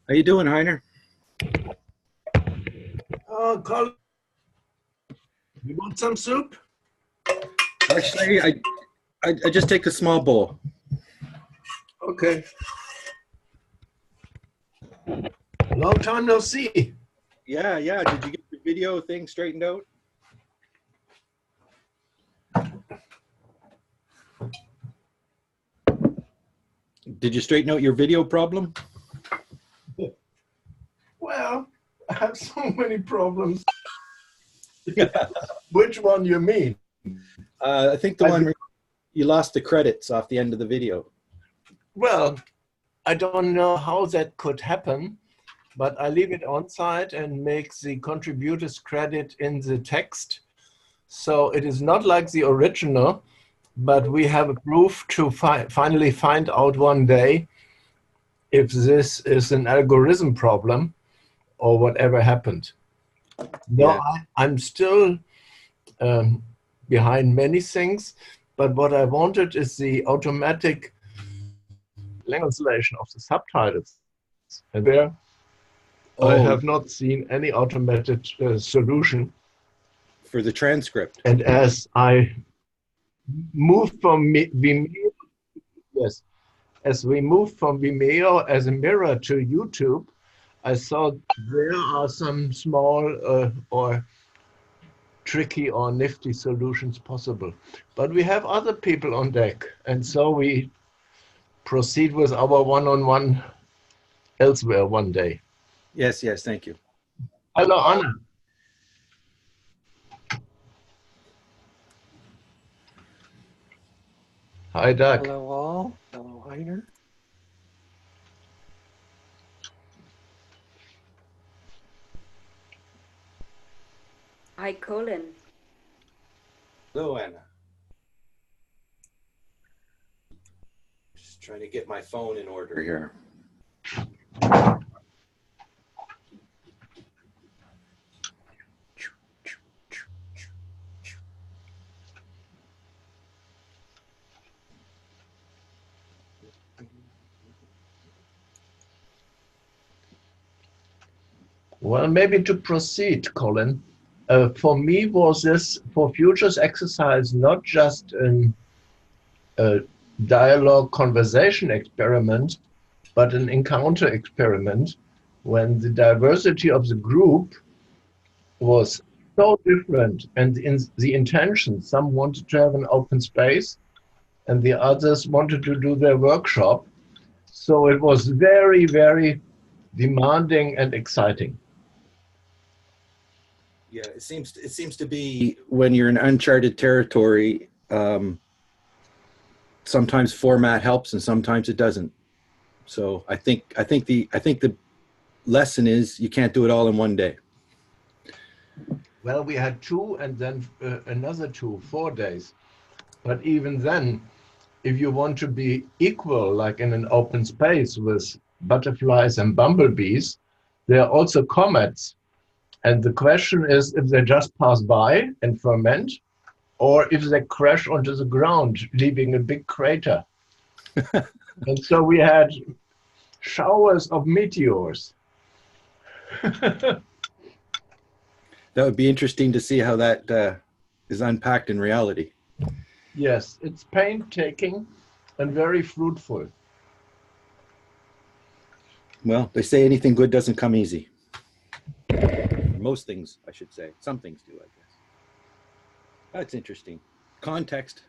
How you doing, Heiner? Oh, Colin, you want some soup? Actually, I just take a small bowl. Okay. Long time no see. Yeah. Did you get the video thing straightened out? Did you straighten out your video problem? Well, I have so many problems. Which one you mean? I think the one where you lost the credits off the end of the video. Well, I don't know how that could happen, but I leave it on site and make the contributors credit in the text. So it is not like the original, but we have a proof to finally find out one day if this is an algorithm problem or whatever happened. No, Yeah. I'm still behind many things, but what I wanted is the automatic translation of the subtitles. And there I have not seen any automated solution. For the transcript. And as I moved from Vimeo, yes, as we moved from Vimeo as a mirror to YouTube, I thought there are some small or tricky or nifty solutions possible. But we have other people on deck, and so we proceed with our one-on-one elsewhere one day. Yes, thank you. Hello, Anna. Hi, Doug. Hello, all. Hello, Heiner. Hi, Colin. Hello, Anna. Just trying to get my phone in order here. Well, maybe to proceed, Colin. For me, was this for futures exercise not just a dialogue conversation experiment, but an encounter experiment when the diversity of the group was so different and in the intention, some wanted to have an open space and the others wanted to do their workshop. So it was very, very demanding and exciting. Yeah, it seems to be when you're in uncharted territory, sometimes format helps and sometimes it doesn't. So I think the lesson is you can't do it all in one day. Well, we had 2 and then another 4 days. But even then, if you want to be equal, like in an open space with butterflies and bumblebees, there are also comets. And the question is if they just pass by and ferment, or if they crash onto the ground, leaving a big crater. And so we had showers of meteors. That would be interesting to see how that is unpacked in reality. Yes, it's painstaking and very fruitful. Well, they say anything good doesn't come easy. Most things, I should say. Some things do, I guess. That's interesting. Context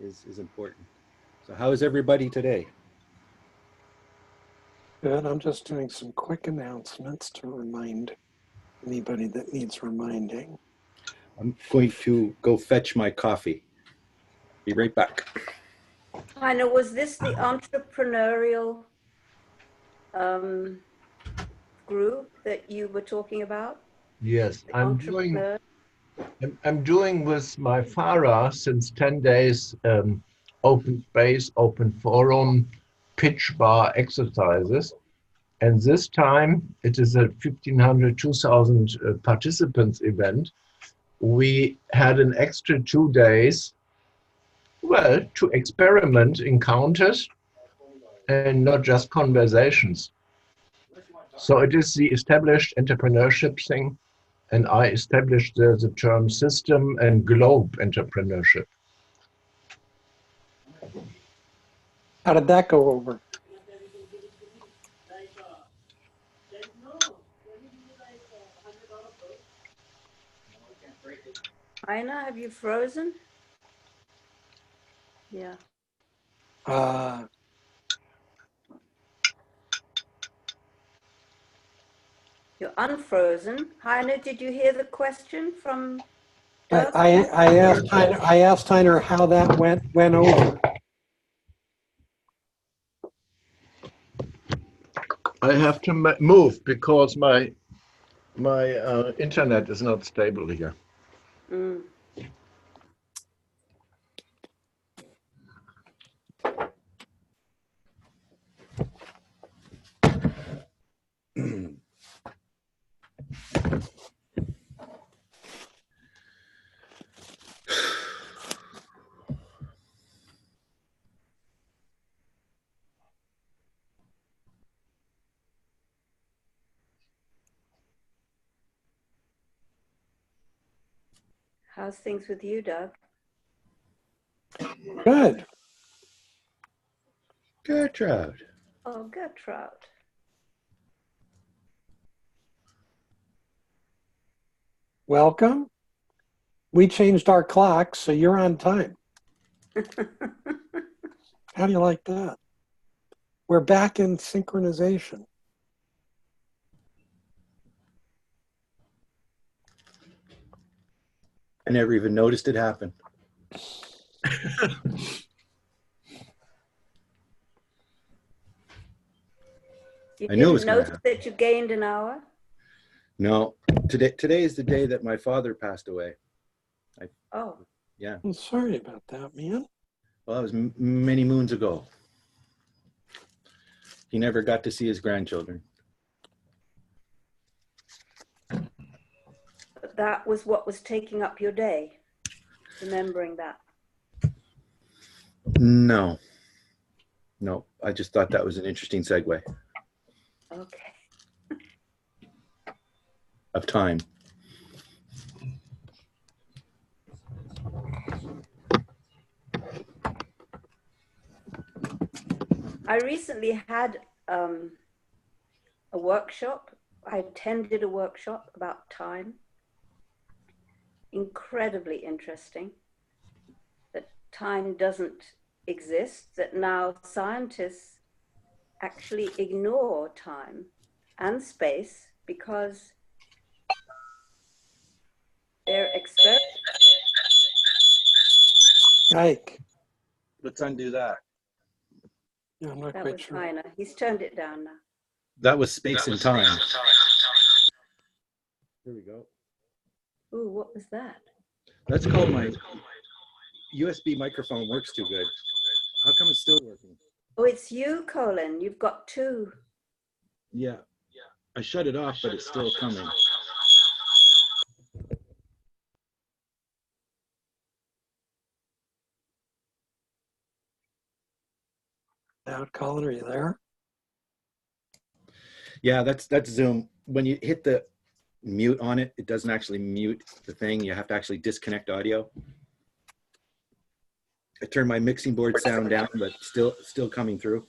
is important. So how is everybody today? Good. I'm just doing some quick announcements to remind anybody that needs reminding. I'm going to go fetch my coffee. Be right back. Heiner, was this the entrepreneurial group that you were talking about? Yes, The I'm doing with my Farah since 10 days open space, open forum, pitch bar exercises. And this time it is a 1,500, 2,000 participants event. We had an extra 2 days, well, to experiment encounters and not just conversations. So it is the established entrepreneurship thing. And I established the term system and globe entrepreneurship. How did that go over? Heiner, have you frozen? Yeah. You're unfrozen. Heiner, did you hear the question from Doug? I asked Heiner how that went over. I have to move because my internet is not stable here. Mm. How's things with you, Doug? Good. Gertrude. Oh, Gertrude. Welcome. We changed our clocks, so you're on time. How do you like that? We're back in synchronization. I never even noticed it happen. You I knew it was didn't gonna notice happen. that you gained an hour? No, today is the day that my father passed away. Oh, Yeah. I'm sorry about that, man. Well, that was many moons ago. He never got to see his grandchildren. but that was what was taking up your day, remembering that. No, I just thought that was an interesting segue Okay. of time. I recently had a workshop. I attended a workshop about time. Incredibly interesting. That time doesn't exist, that now scientists actually ignore time and space because their experiments. Ike. Let's undo that. Yeah, I'm not That quite was sure. Heiner. He's turned it down now. That was space and time. Here we go. Ooh, what was that? That's called my USB microphone works too good. How come it's still working? Oh, it's you, Colin. You've got two. Yeah. I shut it off, but it's still coming. Out, Colin, are you there? Yeah, that's Zoom. When you hit the mute on it, it doesn't actually mute the thing. You have to actually disconnect audio. I turned my mixing board sound down, but still coming through.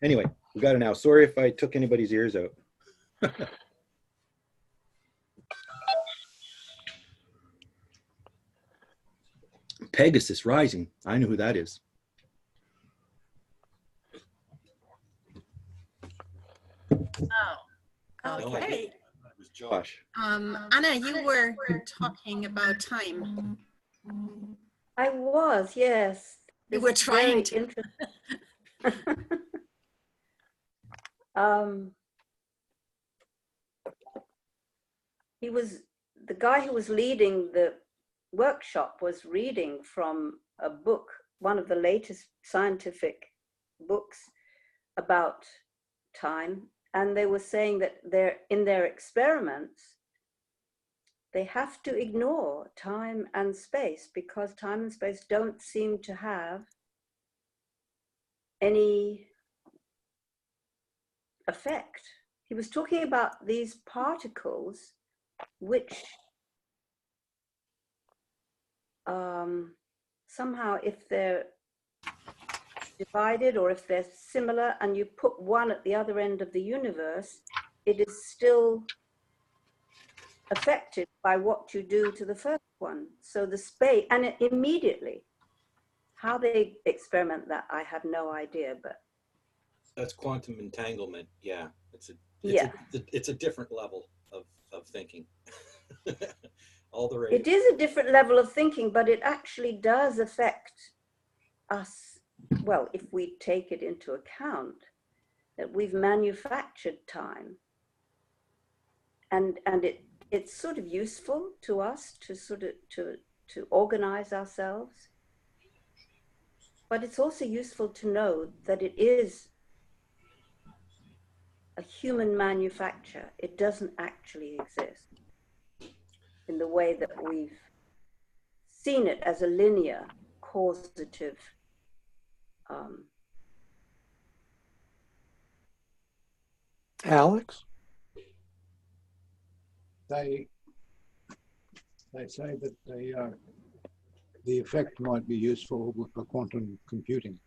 Anyway, we got it now. Sorry if I took anybody's ears out. Pegasus Rising. I know who that is. Oh, No, I okay. didn't. It was Josh. Anna, you were talking about time. I was, yes. You This were is trying very to. interesting. The guy who was leading the workshop was reading from a book, one of the latest scientific books about time. And they were saying that in their experiments, they have to ignore time and space because time and space don't seem to have any effect. He was talking about these particles which somehow, if they're divided or if they're similar and you put one at the other end of the universe, it is still affected by what you do to the first one. So the space, and immediately, how they experiment that, I have no idea, but. That's quantum entanglement. Yeah, it's a different level of thinking. All the rage. It is a different level of thinking, but it actually does affect us. Well, if we take it into account that we've manufactured time, and it's sort of useful to us to sort of to organize ourselves, but it's also useful to know that it is a human manufacture. It doesn't actually exist in the way that we've seen it as a linear, causative Alex? They say that the effect might be useful for quantum computing.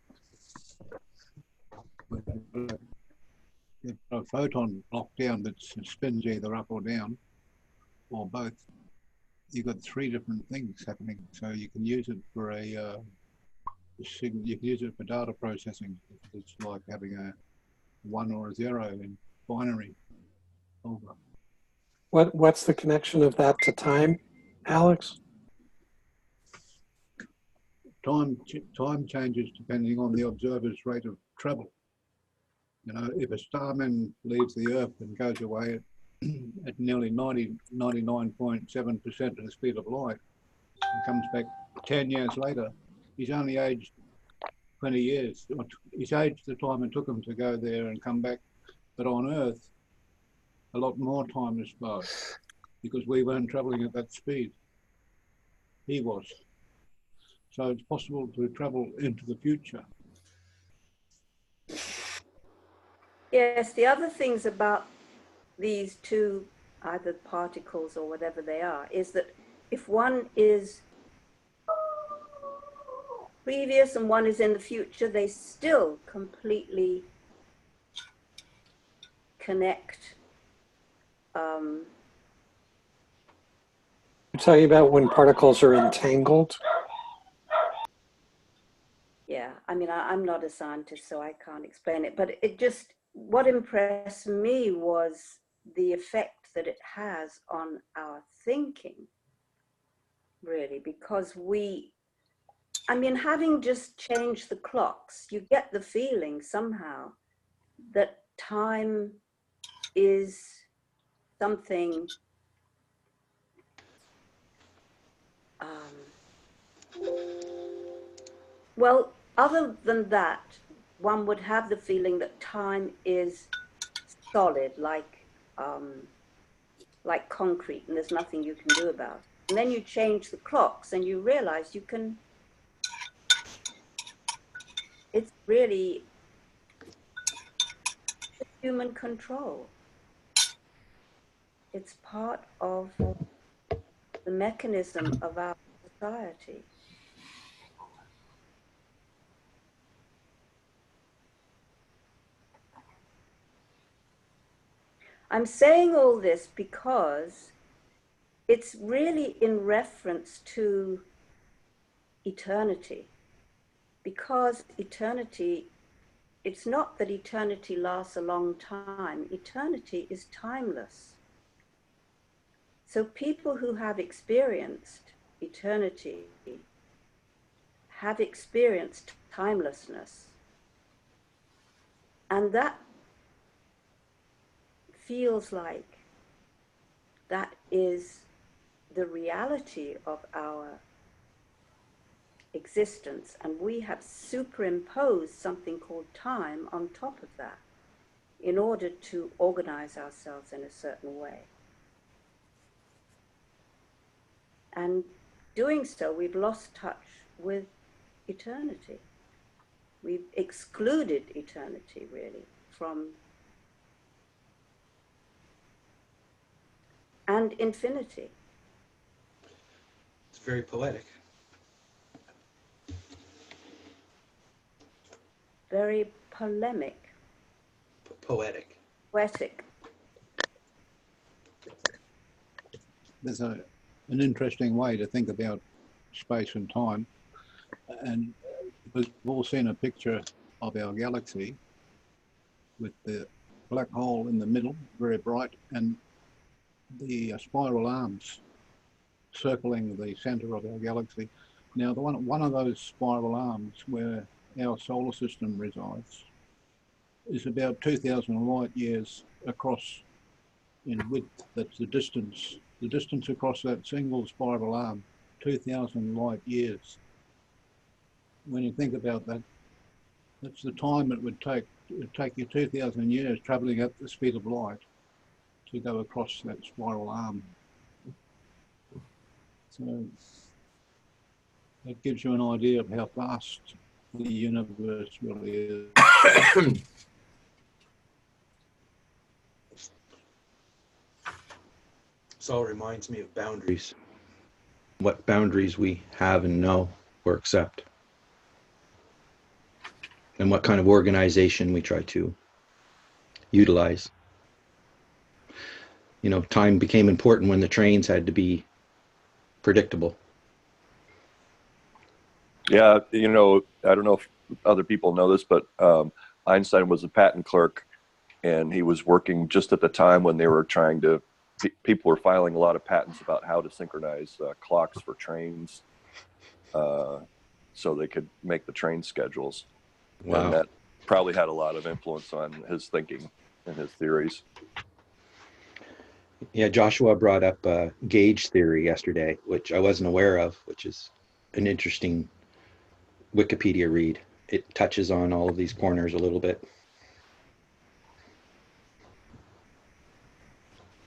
If a photon locked down that spins either up or down, or both, you've got three different things happening. So you can use it for you can use it for data processing. It's like having a 1 or a 0 in binary. Over. What's the connection of that to time, Alex? Time changes depending on the observer's rate of travel. You know, if a starman leaves the Earth and goes away at nearly 99.7% of the speed of light and comes back 10 years later, he's only aged 20 years. He's aged the time it took him to go there and come back. But on Earth, a lot more time has passed because we weren't traveling at that speed. He was. So it's possible to travel into the future. Yes, the other things about these two, either particles or whatever they are, is that if one is previous and one is in the future, they still completely connect. You're talking about when particles are entangled? Yeah, I mean, I'm not a scientist, so I can't explain it, but it just, what impressed me was the effect that it has on our thinking, really, because I mean, having just changed the clocks, you get the feeling somehow that time is something well, other than that, one would have the feeling that time is solid, like concrete, and there's nothing you can do about it. And then you change the clocks and you realize you can, it's really human control. It's part of the mechanism of our society. I'm saying all this because it's really in reference to eternity. Because eternity, it's not that eternity lasts a long time. Eternity is timeless. So people who have experienced eternity have experienced timelessness. And that feels like that is the reality of our existence, and we have superimposed something called time on top of that in order to organize ourselves in a certain way. And doing so, we've lost touch with eternity. We've excluded eternity, really, from and infinity. It's very poetic. Very polemic. Poetic. Poetic. There's an interesting way to think about space and time. And we've all seen a picture of our galaxy with the black hole in the middle, very bright, and the spiral arms circling the center of our galaxy. Now, one of those spiral arms where our solar system resides is about 2,000 light years across in width. That's the distance across that single spiral arm, 2,000 light years. When you think about that, that's the time it would take. It would take you 2,000 years traveling at the speed of light to go across that spiral arm. So that gives you an idea of how vast the universe really is. This all reminds me of boundaries. What boundaries we have and know or accept. And what kind of organization we try to utilize. You know, time became important when the trains had to be predictable. Yeah, you know, I don't know if other people know this, but Einstein was a patent clerk, and he was working just at the time when they were trying to, people were filing a lot of patents about how to synchronize clocks for trains so they could make the train schedules. Wow. And that probably had a lot of influence on his thinking and his theories. Yeah, Joshua brought up gauge theory yesterday, which I wasn't aware of, which is an interesting Wikipedia read. It touches on all of these corners a little bit.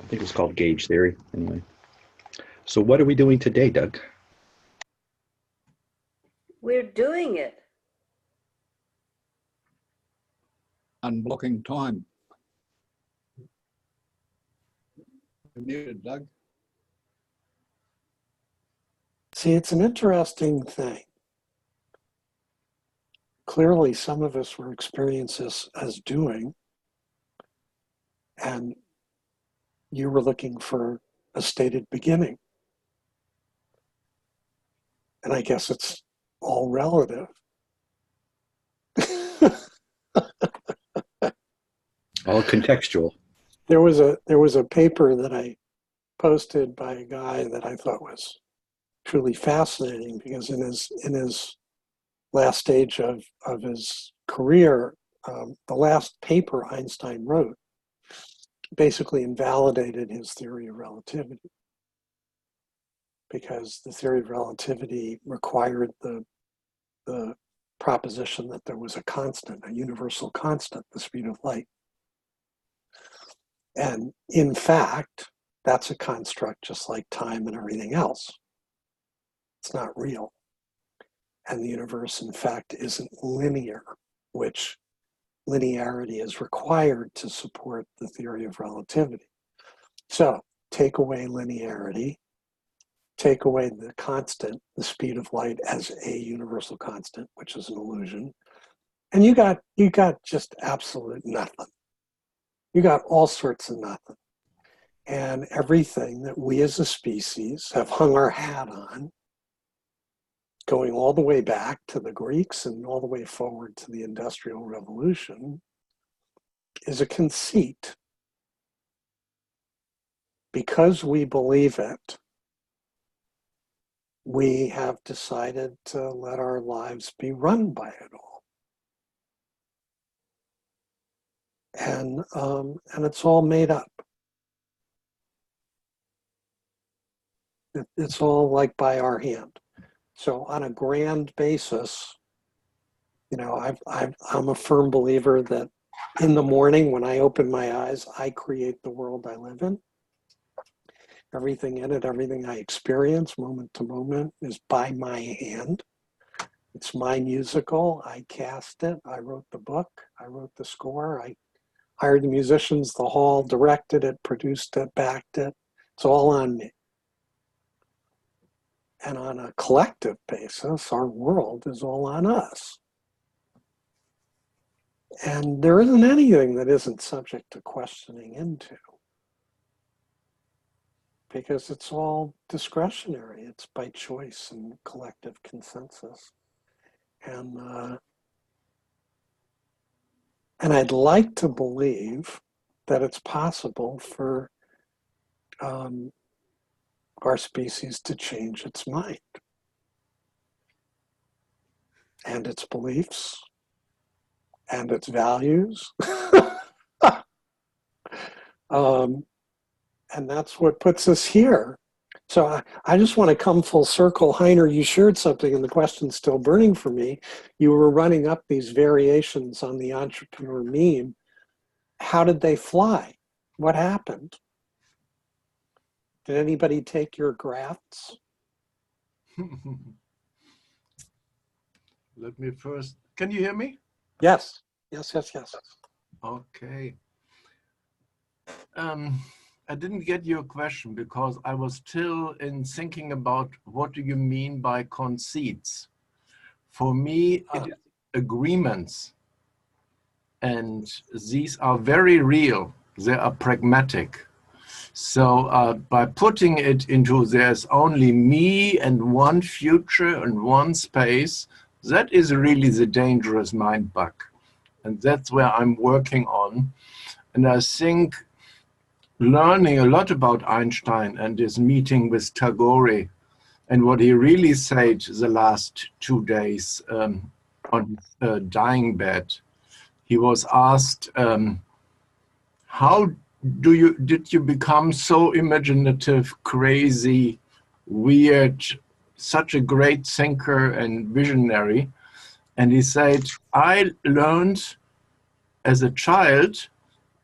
I think it's called gauge theory, anyway. So what are we doing today, Doug? We're doing it. Unblocking time. You're muted, Doug. See, it's an interesting thing. Clearly, some of us were experiencing this as doing, and you were looking for a stated beginning. And I guess it's all relative. All contextual. There was a paper that I posted by a guy that I thought was truly fascinating, because in his last stage of his career, the last paper Einstein wrote basically invalidated his theory of relativity, because the theory of relativity required the proposition that there was a constant, a universal constant, the speed of light. And in fact, that's a construct just like time and everything else. It's not real. And the universe, in fact, isn't linear, which linearity is required to support the theory of relativity. So take away linearity, take away the constant, the speed of light, as a universal constant, which is an illusion, and you got just absolute nothing. You got all sorts of nothing. And everything that we as a species have hung our hat on, going all the way back to the Greeks and all the way forward to the Industrial Revolution, is a conceit. Because we believe it, we have decided to let our lives be run by it all. And it's all made up. It's all like by our hand. So on a grand basis, you know, I'm a firm believer that in the morning when I open my eyes, I create the world I live in. Everything in it, everything I experience moment to moment is by my hand. It's my musical. I cast it. I wrote the book. I wrote the score. I hired the musicians, the hall, directed it, produced it, backed it. It's all on me. And on a collective basis, our world is all on us. And there isn't anything that isn't subject to questioning into, because it's all discretionary. It's by choice and collective consensus. And I'd like to believe that it's possible for our species to change its mind and its beliefs and its values. And that's what puts us here. So I just want to come full circle. Heiner, you shared something, and the question's still burning for me. You were running up these variations on the entrepreneur meme. How did they fly? What happened? Did anybody take your grafts? Let me first, can you hear me? Yes, yes. Okay. I didn't get your question because I was still in thinking about what do you mean by conceits. For me, it is agreements. And these are very real. They are pragmatic. So by putting it into there's only me and one future and one space, that is really the dangerous mind bug. And that's where I'm working on. And I think learning a lot about Einstein and his meeting with Tagore and what he really said the last 2 days on his dying bed, he was asked, how did you become so imaginative, crazy, weird, such a great thinker and visionary? And he said, I learned as a child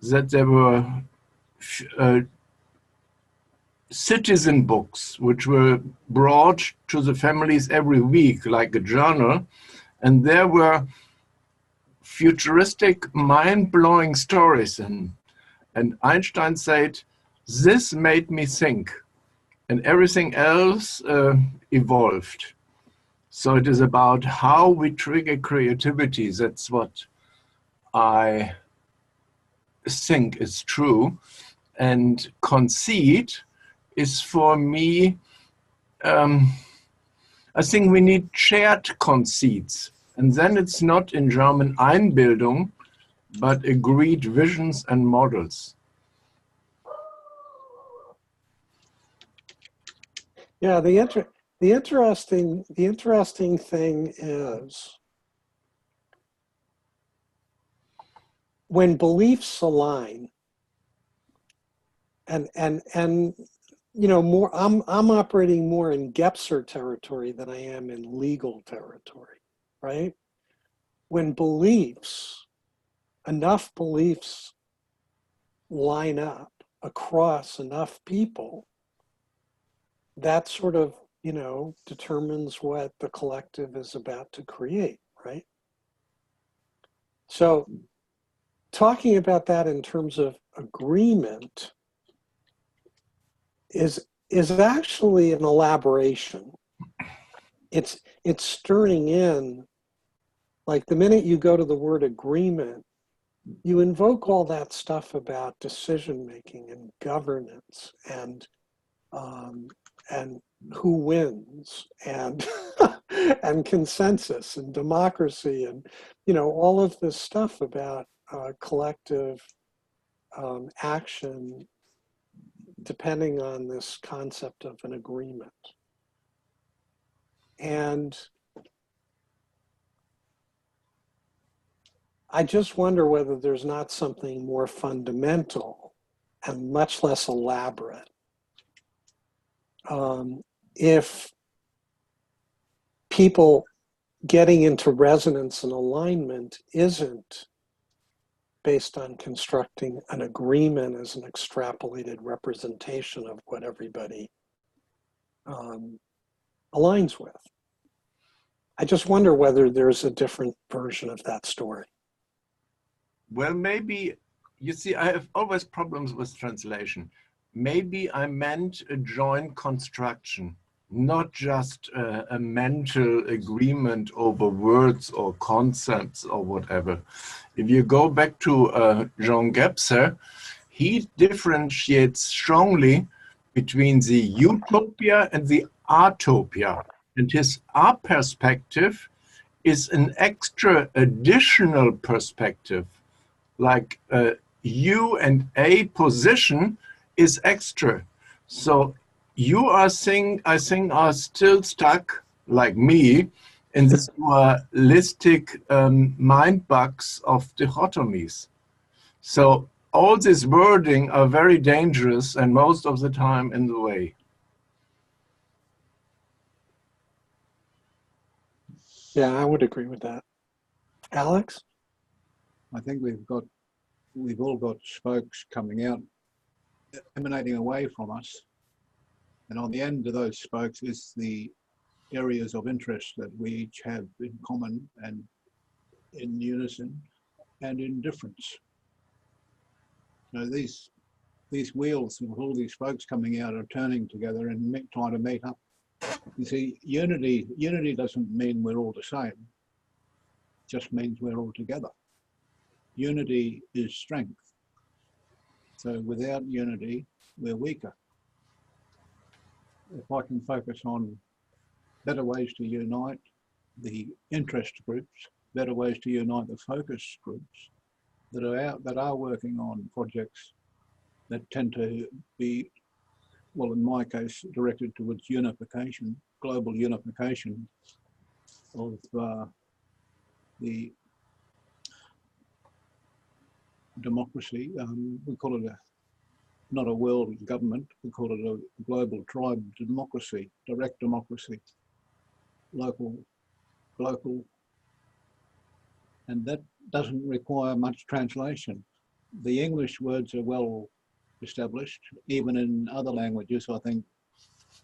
that there were citizen books which were brought to the families every week, like a journal, and there were futuristic, mind-blowing stories. And Einstein said, this made me think, and everything else evolved. So it is about how we trigger creativity. That's what I think is true. And conceit is for me, I think we need shared conceits. And then it's not in German Einbildung, but agreed visions and models. Yeah, the interesting thing is when beliefs align, and you know, more I'm operating more in Gebser territory than I am in legal territory, right? When enough beliefs line up across enough people, that sort of, you know, determines what the collective is about to create, right? So talking about that in terms of agreement is actually an elaboration. It's stirring in, like the minute you go to the word agreement, you invoke all that stuff about decision making and governance and who wins and and consensus and democracy and, you know, all of this stuff about collective action depending on this concept of an agreement. And I just wonder whether there's not something more fundamental and much less elaborate. If people getting into resonance and alignment isn't based on constructing an agreement as an extrapolated representation of what everybody aligns with. I just wonder whether there's a different version of that story. Well, maybe, you see, I have always problems with translation. Maybe I meant a joint construction, not just a mental agreement over words or concepts or whatever. If you go back to Jean Gebser, he differentiates strongly between the utopia and the artopia. And his art perspective is an extra additional perspective, like U and A position is extra. So you are I think are still stuck, like me, in this dualistic mind box of dichotomies. So all this wording are very dangerous and most of the time in the way. Yeah, I would agree with that. Alex? I think we've all got spokes coming out, emanating away from us. And on the end of those spokes is the areas of interest that we each have in common and in unison and in difference. So these wheels with all these spokes coming out are turning together and trying to meet up. You see, unity doesn't mean we're all the same. It just means we're all together. Unity is strength. So without unity, we're weaker. If I can focus on better ways to unite the interest groups, better ways to unite the focus groups that are working on projects that tend to be, well, in my case, directed towards unification, global unification of the democracy. We call it not a world government. We call it a global tribe democracy, direct democracy, local, and that doesn't require much translation. The English words are well established. Even in other languages, I think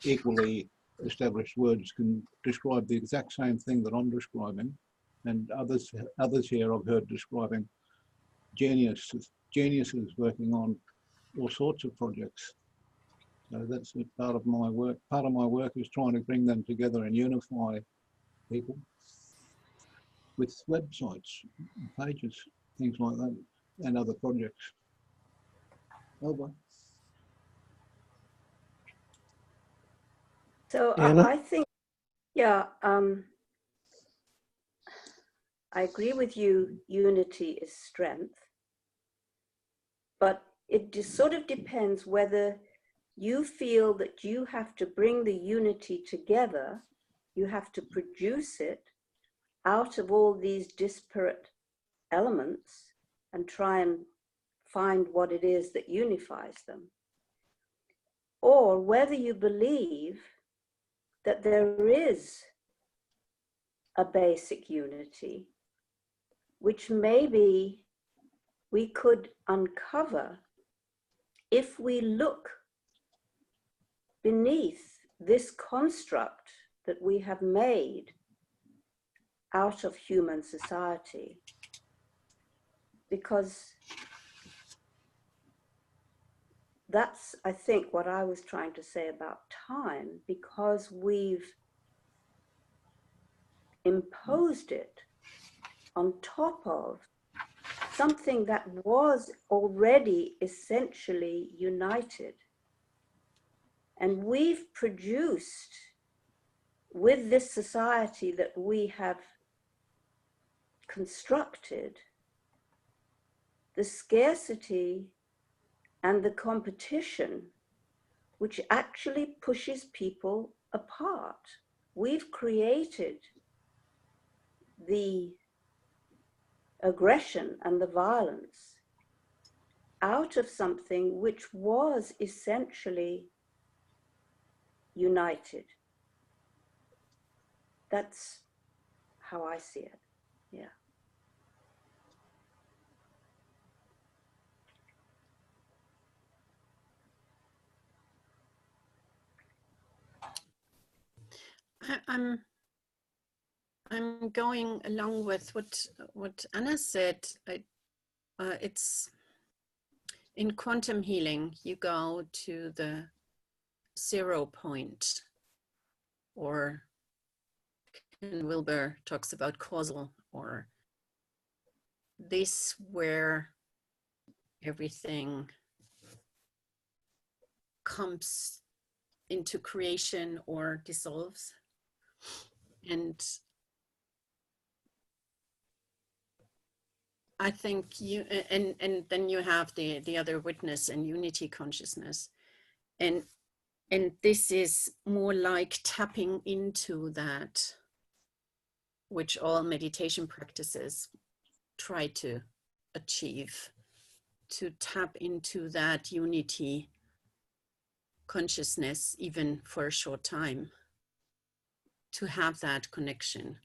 equally established words can describe the exact same thing that I'm describing, and others here I've heard describing geniuses working on all sorts of projects. So that's part of my work. Part of my work is trying to bring them together and unify people with websites, pages, things like that, and other projects. Over. So Anna? I think, yeah, I agree with you, unity is strength, but it just sort of depends whether you feel that you have to bring the unity together, you have to produce it out of all these disparate elements and try and find what it is that unifies them, or whether you believe that there is a basic unity, which maybe we could uncover if we look beneath this construct that we have made out of human society. Because that's, I think, what I was trying to say about time, because we've imposed it on top of something that was already essentially united. And we've produced, with this society that we have constructed, the scarcity and the competition, which actually pushes people apart. We've created the aggression and the violence out of something which was essentially united. That's how I see it. Yeah. I'm going along with what Anna said. It's in quantum healing, you go to the 0 point, or Ken Wilber talks about causal, or this where everything comes into creation or dissolves. And I think you, and then you have the other witness and unity consciousness. And this is more like tapping into that, which all meditation practices try to achieve, to tap into that unity consciousness, even for a short time, to have that connection.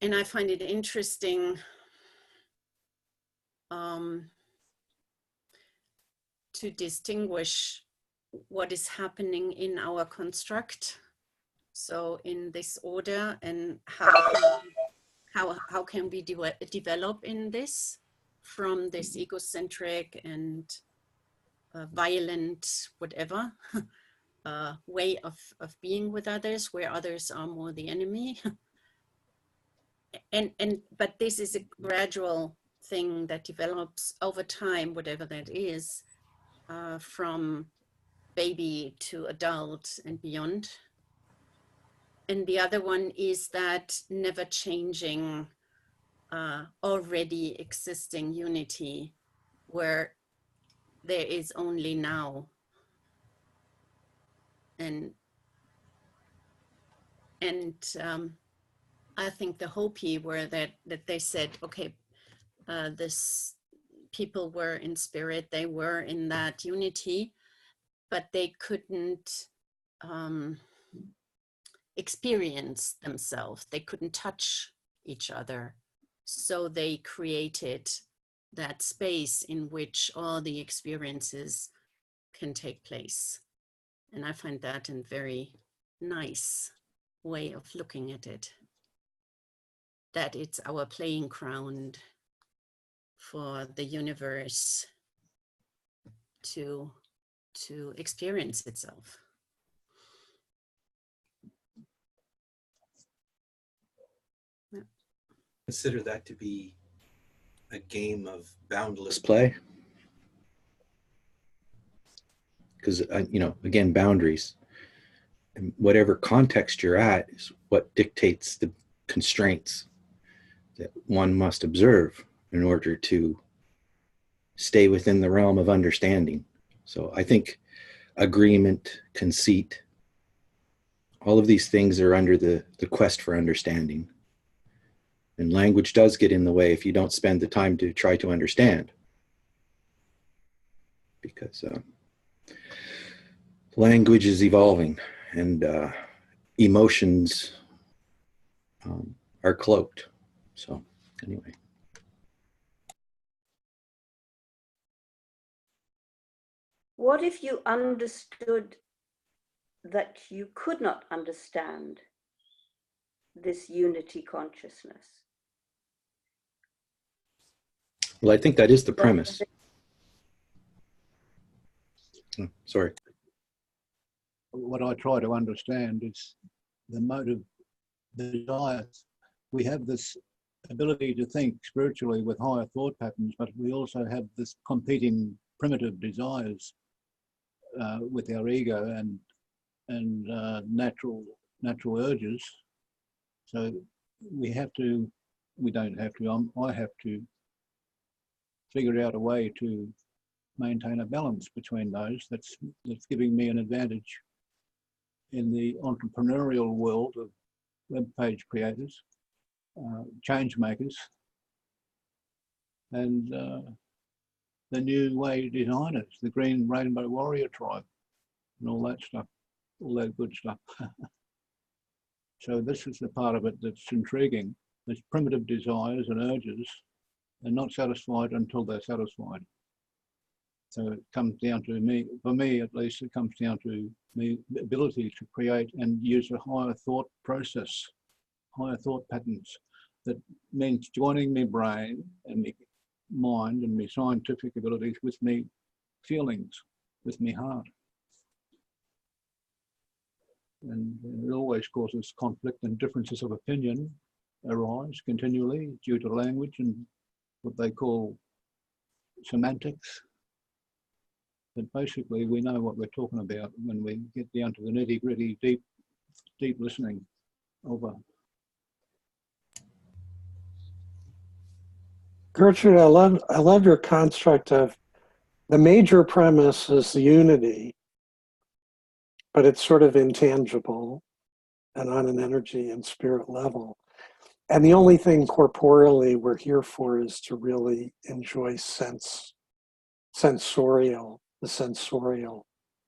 And I find it interesting to distinguish what is happening in our construct. So in this order, and how can we develop in this from this egocentric and violent, whatever, way of being with others, where others are more the enemy. But this is a gradual thing that develops over time, whatever that is, from baby to adult and beyond. And the other one is that never changing, already existing unity, where there is only now. And I think the Hopi were that they said, okay, this people were in spirit, they were in that unity, but they couldn't experience themselves. They couldn't touch each other. So they created that space in which all the experiences can take place. And I find that a very nice way of looking at it, that it's our playing ground for the universe to experience itself. Consider that to be a game of boundless play, because again, boundaries and whatever context you're at is what dictates the constraints that one must observe in order to stay within the realm of understanding. So I think agreement, conceit, all of these things are under the quest for understanding. And language does get in the way if you don't spend the time to try to understand. Because language is evolving and emotions are cloaked. So anyway. What if you understood that you could not understand this unity consciousness? Well, I think that is the premise. Sorry. What I try to understand is the motive, the desires. We have this ability to think spiritually with higher thought patterns, but we also have this competing primitive desires with our ego and natural urges. So we have to, we don't have to, I have to figure out a way to maintain a balance between those that's giving me an advantage in the entrepreneurial world of web page creators, change makers, and the new way designers, the Green Rainbow Warrior tribe, and all that stuff, all that good stuff. So this is the part of it that's intriguing. There's primitive desires and urges. They're not satisfied until they're satisfied. So it comes down to me, for me at least, it comes down to the ability to create and use a higher thought process, higher thought patterns. That means joining my brain and my mind and my scientific abilities with me feelings, with my heart. And it always causes conflict and differences of opinion arise continually due to language and what they call semantics. But basically we know what we're talking about when we get down to the nitty-gritty, deep listening. Over. Gertrude, I love your construct of the major premise is the unity, but it's sort of intangible and on an energy and spirit level. And the only thing corporeally we're here for is to really enjoy the sensorial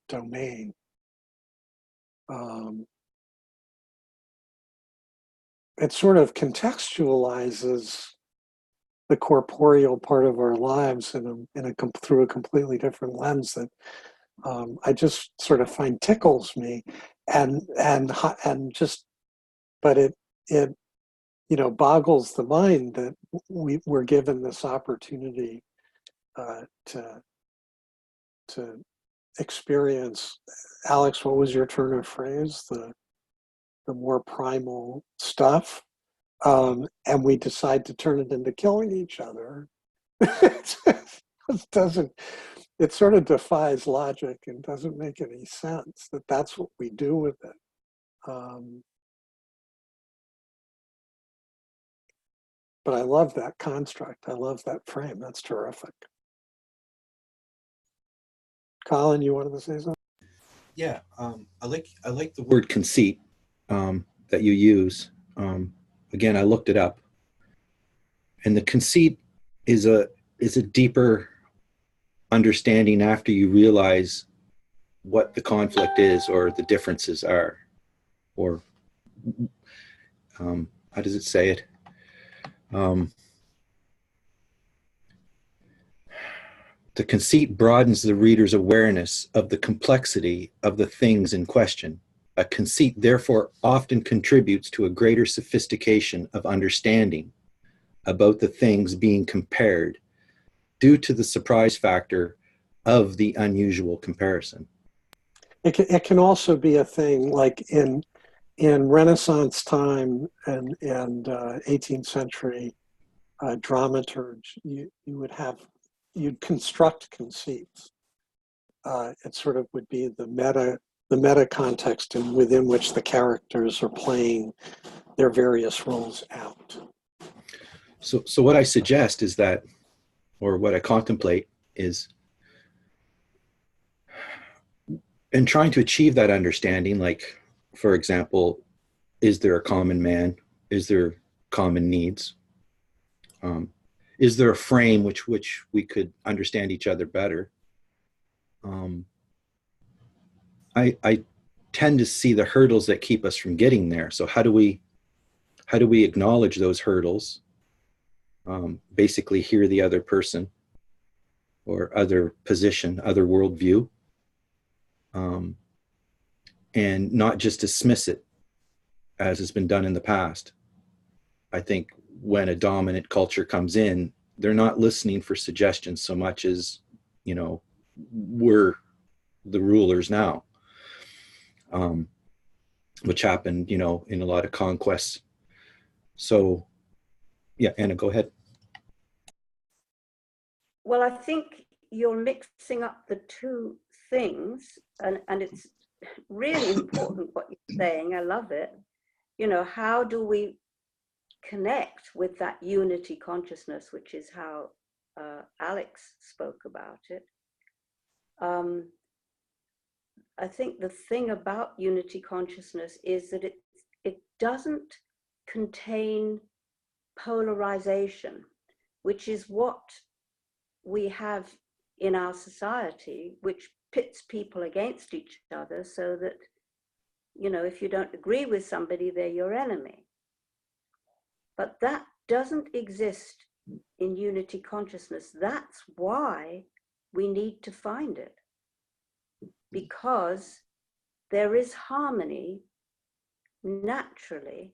domain. It sort of contextualizes the corporeal part of our lives through a completely different lens that I just sort of find tickles me, but it boggles the mind that we're given this opportunity to experience. Alex, what was your turn of phrase? The more primal stuff, and we decide to turn it into killing each other. It sort of defies logic and doesn't make any sense that that's what we do with it. But I love that construct. I love that frame. That's terrific. Colin, you wanted to say something? Yeah, I like the word conceit that you use. Again, I looked it up, and the conceit is is a deeper understanding after you realize what the conflict is or the differences are, or how does it say it? The conceit broadens the reader's awareness of the complexity of the things in question. A conceit therefore often contributes to a greater sophistication of understanding about the things being compared due to the surprise factor of the unusual comparison. It can also be a thing like in Renaissance time and 18th century dramaturge, you'd construct conceits. It sort of would be the meta context within which the characters are playing their various roles out. So what I suggest is that, or what I contemplate is, in trying to achieve that understanding, like, for example, is there a common man? Is there common needs? Is there a frame which we could understand each other better? I tend to see the hurdles that keep us from getting there. So how do we acknowledge those hurdles? Basically hear the other person or other position, other worldview, and not just dismiss it as has been done in the past. I think when a dominant culture comes in, they're not listening for suggestions so much as, we're the rulers now, which happened, in a lot of conquests. So, yeah, Anna, go ahead. Well, I think you're mixing up the two things, and it's really important what you're saying. I love it. How do we connect with that unity consciousness, which is how Alex spoke about it. I think the thing about unity consciousness is that it doesn't contain polarization, which is what we have in our society, which pits people against each other so that, if you don't agree with somebody, they're your enemy. But that doesn't exist in unity consciousness. That's why we need to find it, because there is harmony naturally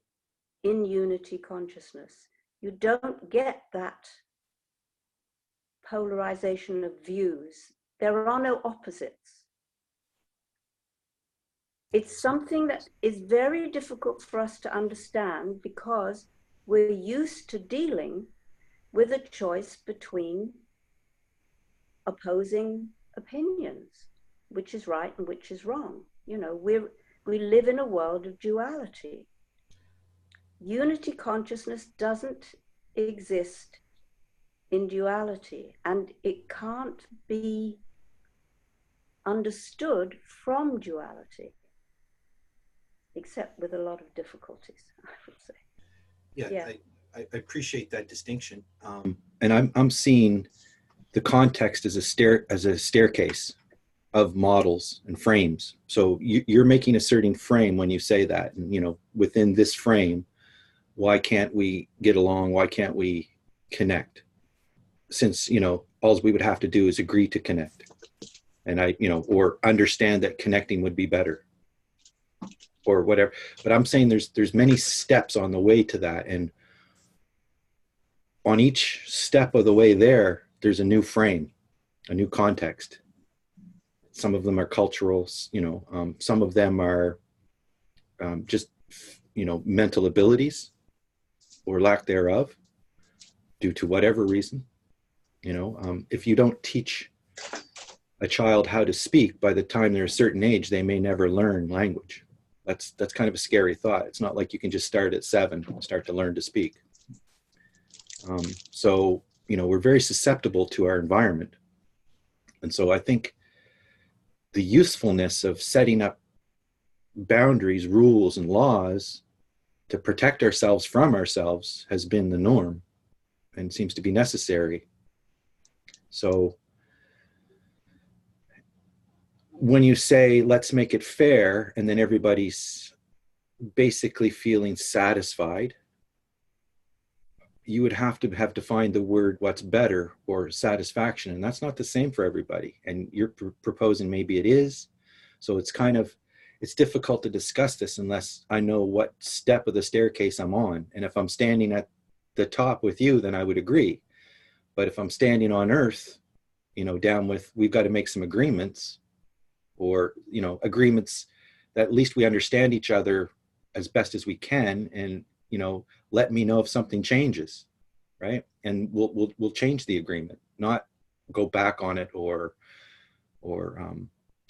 in unity consciousness. You don't get that polarization of views. There are no opposites. It's something that is very difficult for us to understand because we're used to dealing with a choice between opposing opinions, which is right and which is wrong. We live in a world of duality. Unity consciousness doesn't exist in duality, and it can't be understood from duality, except with a lot of difficulties, I would say. Yeah. I appreciate that distinction, and I'm seeing the context as a staircase of models and frames. So you're making a certain frame when you say that, and within this frame, why can't we get along? Why can't we connect? Since all we would have to do is agree to connect, and or understand that connecting would be better, or whatever. But I'm saying there's many steps on the way to that, and on each step of the way there's a new frame, a new context. Some of them are cultural, some of them are just, mental abilities or lack thereof due to whatever reason. If you don't teach a child how to speak, by the time they're a certain age, they may never learn language. That's kind of a scary thought. It's not like you can just start at 7 and start to learn to speak. So, we're very susceptible to our environment. And so I think the usefulness of setting up boundaries, rules, and laws to protect ourselves from ourselves has been the norm and seems to be necessary. So when you say, let's make it fair, and then everybody's basically feeling satisfied, you would have to have defined the word what's better or satisfaction. And that's not the same for everybody. And you're proposing maybe it is. So it's kind of, it's difficult to discuss this unless I know what step of the staircase I'm on. And if I'm standing at the top with you, then I would agree. But if I'm standing on earth, you know, down with, we've got to make some agreements, or, you know, agreements that at least we understand each other as best as we can. And, you know, let me know if something changes, right? And we'll change the agreement, not go back on it, or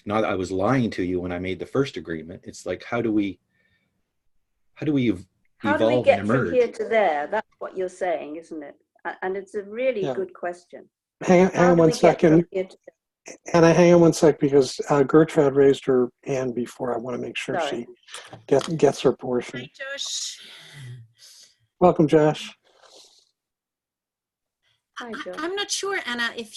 not that I was lying to you when I made the first agreement. It's like, how do we evolve get and from emerge? here to there? That's what you're saying, isn't it? And it's a really Yeah. good question. Hang on one second. Anna, hang on one sec, because Gertrude raised her hand before. I want to make sure Sorry. she gets her portion. Hi, Josh. Welcome, Josh. Hi, Josh. I'm not sure, Anna, if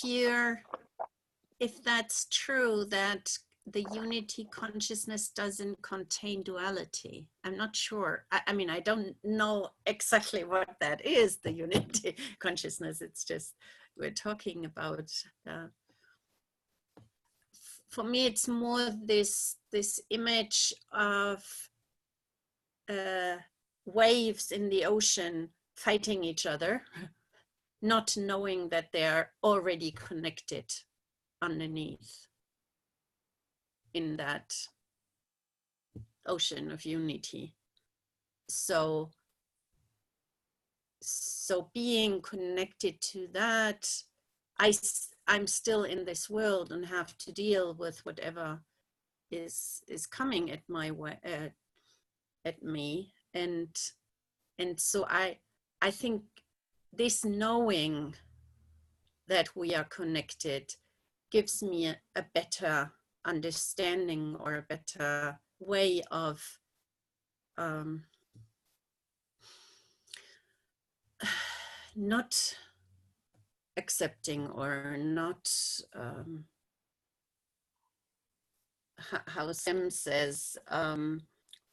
that's true, that the unity consciousness doesn't contain duality. I'm not sure. I mean, I don't know exactly what that is, the unity consciousness. It's just, we're talking about, for me, it's more this image of waves in the ocean fighting each other, not knowing that they're already connected underneath in that ocean of unity. So being connected to that, I'm still in this world and have to deal with whatever is coming at my way, at me, and so I think this knowing that we are connected gives me a better understanding, or a better way of not accepting, or not, how Sam says,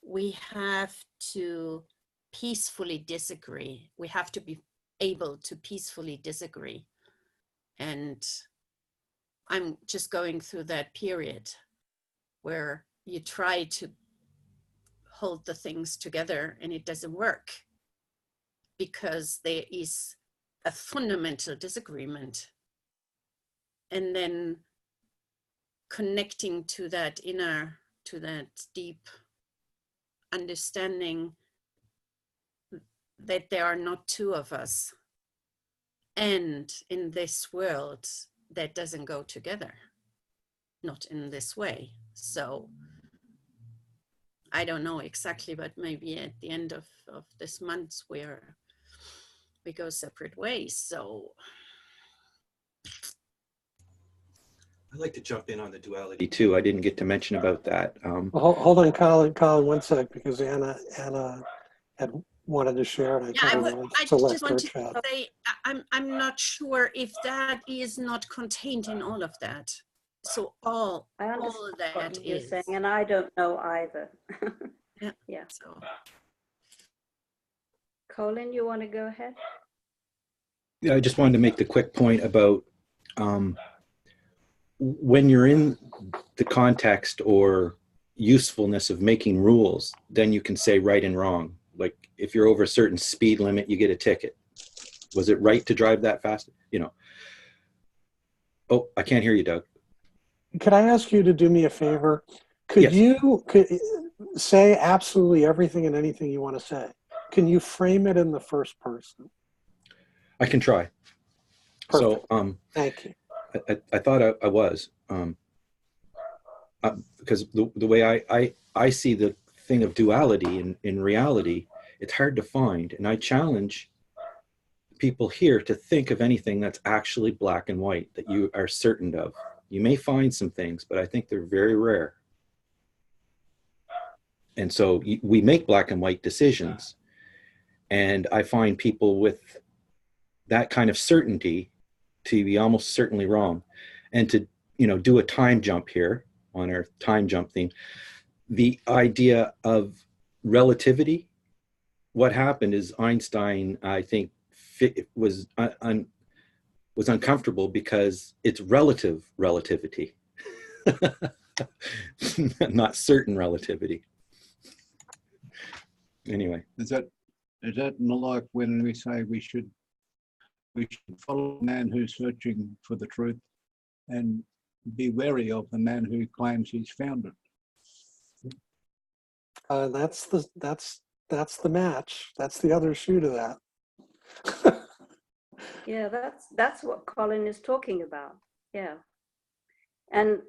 we have to peacefully disagree. We have to be able to peacefully disagree. And I'm just going through that period where you try to hold the things together and it doesn't work, because there is a fundamental disagreement. And then connecting to that inner, to that deep understanding that there are not two of us, and in this world that doesn't go together, not in this way. So I don't know exactly, but maybe at the end of this month we go separate ways. So I'd like to jump in on the duality too. I didn't get to mention about that. Well, hold on, Colin, one sec, because Anna had wanted to share, and yeah, I just want to say, I'm not sure if that is not contained in all of that. So all that what you're is saying, and I don't know either. yeah. Yeah. So Colin, you want to go ahead? Yeah, I just wanted to make the quick point about when you're in the context or usefulness of making rules, then you can say right and wrong. Like if you're over a certain speed limit, you get a ticket. Was it right to drive that fast? You know. Oh, I can't hear you, Doug. Could I ask you to do me a favor? Could you say absolutely everything and anything you want to say? Can you frame it in the first person? I can try. Perfect. So, thank you. I thought I was, because the way I see the thing of duality in reality, it's hard to find. And I challenge people here to think of anything that's actually black and white that you are certain of. You may find some things, but I think they're very rare. And so we make black and white decisions. And I find people with that kind of certainty to be almost certainly wrong. And to, do a time jump here on our time jump theme, the idea of relativity, what happened is Einstein, I think, was uncomfortable because it's relative relativity, not certain relativity. Anyway. Is that like when we say we should follow a man who's searching for the truth and be wary of the man who claims he's found it? That's the match. That's the other shoe to that. Yeah, that's what Colin is talking about. Yeah. And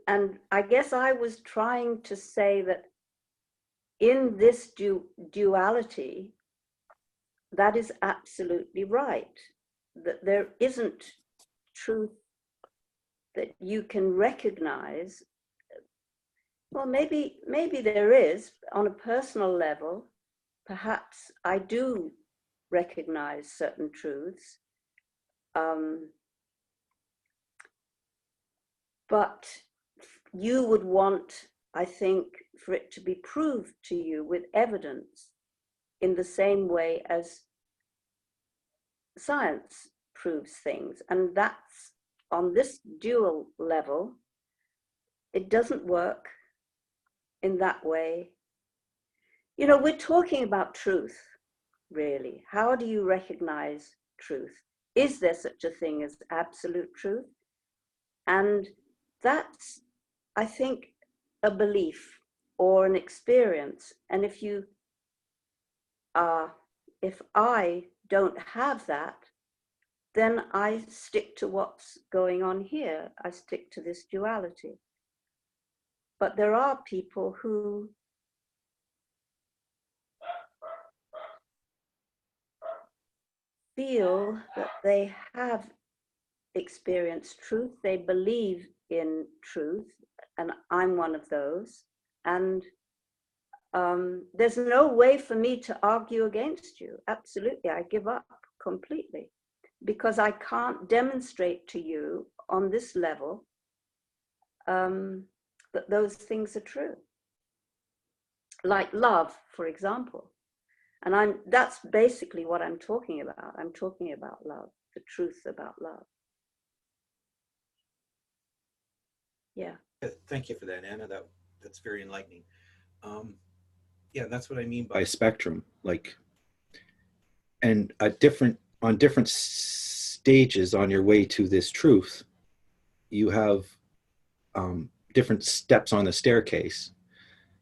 I guess I was trying to say that in this duality, that is absolutely right, that there isn't truth that you can recognize. Well, maybe there is on a personal level. Perhaps I do recognize certain truths. But you would want, I think, for it to be proved to you with evidence in the same way as science proves things. And that's on this dual level, it doesn't work in that way. We're talking about truth, really. How do you recognize truth? Is there such a thing as absolute truth? And that's, I think, a belief or an experience. And if I don't have that, then I stick to what's going on here. I stick to this duality. But there are people who feel that they have experienced truth, they believe in truth, and I'm one of those. And there's no way for me to argue against you. Absolutely, I give up completely, because I can't demonstrate to you on this level that those things are true. Like love, for example. And that's basically what I'm talking about. I'm talking about love, the truth about love. Yeah. Thank you for that, Anna. That's very enlightening. Yeah, that's what I mean by a spectrum. And on different stages on your way to this truth, you have different steps on the staircase.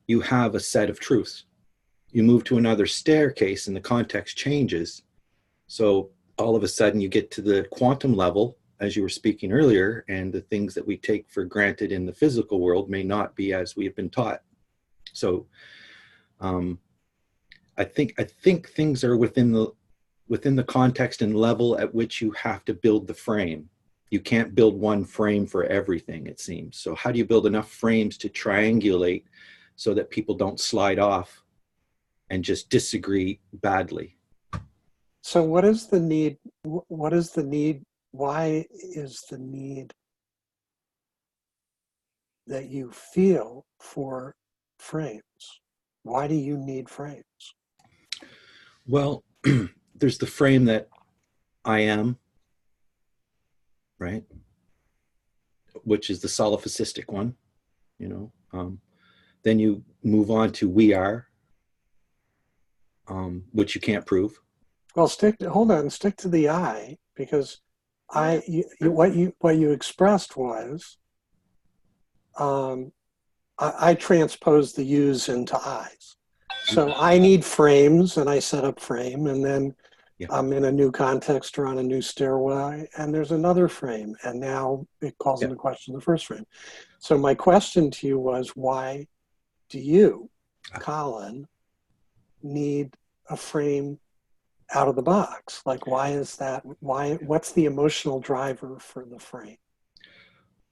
You have a set of truths. You move to another staircase and the context changes. So all of a sudden you get to the quantum level, as you were speaking earlier, and the things that we take for granted in the physical world may not be as we have been taught. So I think things are within the context and level at which you have to build the frame. You can't build one frame for everything, it seems. So how do you build enough frames to triangulate so that people don't slide off and just disagree badly? So what is the need? What is the need? Why is the need that you feel for frames? Why do you need frames? Well, there's the frame that I am, right? Which is the solipsistic one, Then you move on to we are, which you can't prove. Well, stick to the I, because what you expressed was, I transpose the yous into I's. So I need frames, and I set up frame, and then I'm in a new context or on a new stairway, and there's another frame, and now it calls into question the first frame. So my question to you was, why do you, Colin, need a frame out of the box? Why is that? What's the emotional driver for the frame?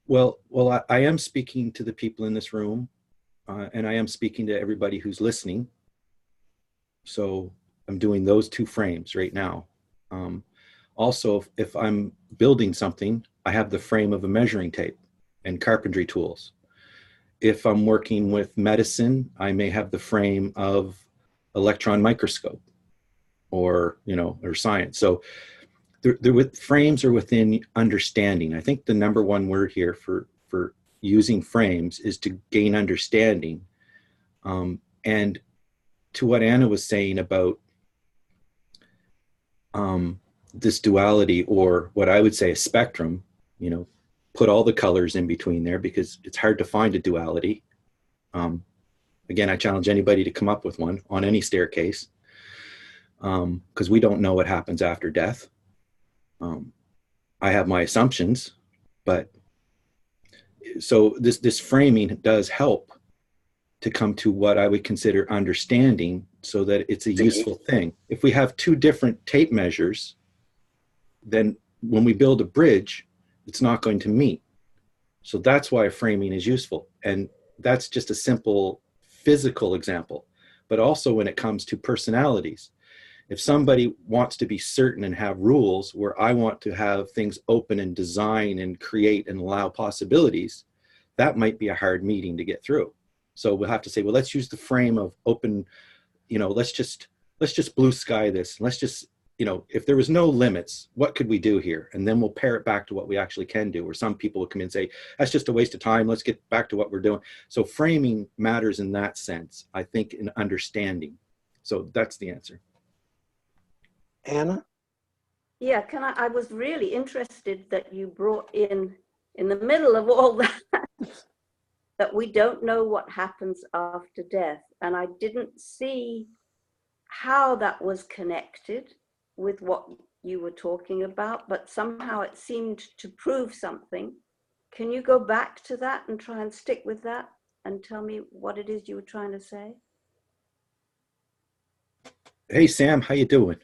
Well, I am speaking to the people in this room, and I am speaking to everybody who's listening. So I'm doing those two frames right now. Also, if I'm building something, I have the frame of a measuring tape and carpentry tools. If I'm working with medicine, I may have the frame of electron microscope or, or science. So frames are within understanding. I think the number one word here for using frames is to gain understanding. And to what Anna was saying about this duality, or what I would say a spectrum, put all the colors in between there, because it's hard to find a duality. Again, I challenge anybody to come up with one on any staircase, because we don't know what happens after death. I have my assumptions, but so this framing does help to come to what I would consider understanding, so that it's a useful thing. If we have two different tape measures, then when we build a bridge, it's not going to meet. So that's why framing is useful. And that's just a simple physical example. But also when it comes to personalities, if somebody wants to be certain and have rules, where I want to have things open and design and create and allow possibilities, that might be a hard meeting to get through. So we'll have to say, well, let's use the frame of open, let's just blue sky this. Let's just, if there was no limits, what could we do here? And then we'll pair it back to what we actually can do. Or some people will come in and say, that's just a waste of time. Let's get back to what we're doing. So framing matters in that sense, I think, in understanding. So that's the answer. Anna? Yeah, I was really interested that you brought in the middle of all that, that we don't know what happens after death. And I didn't see how that was connected with what you were talking about, but somehow it seemed to prove something. Can you go back to that and try and stick with that and tell me what it is you were trying to say? Hey, Sam, how you doing?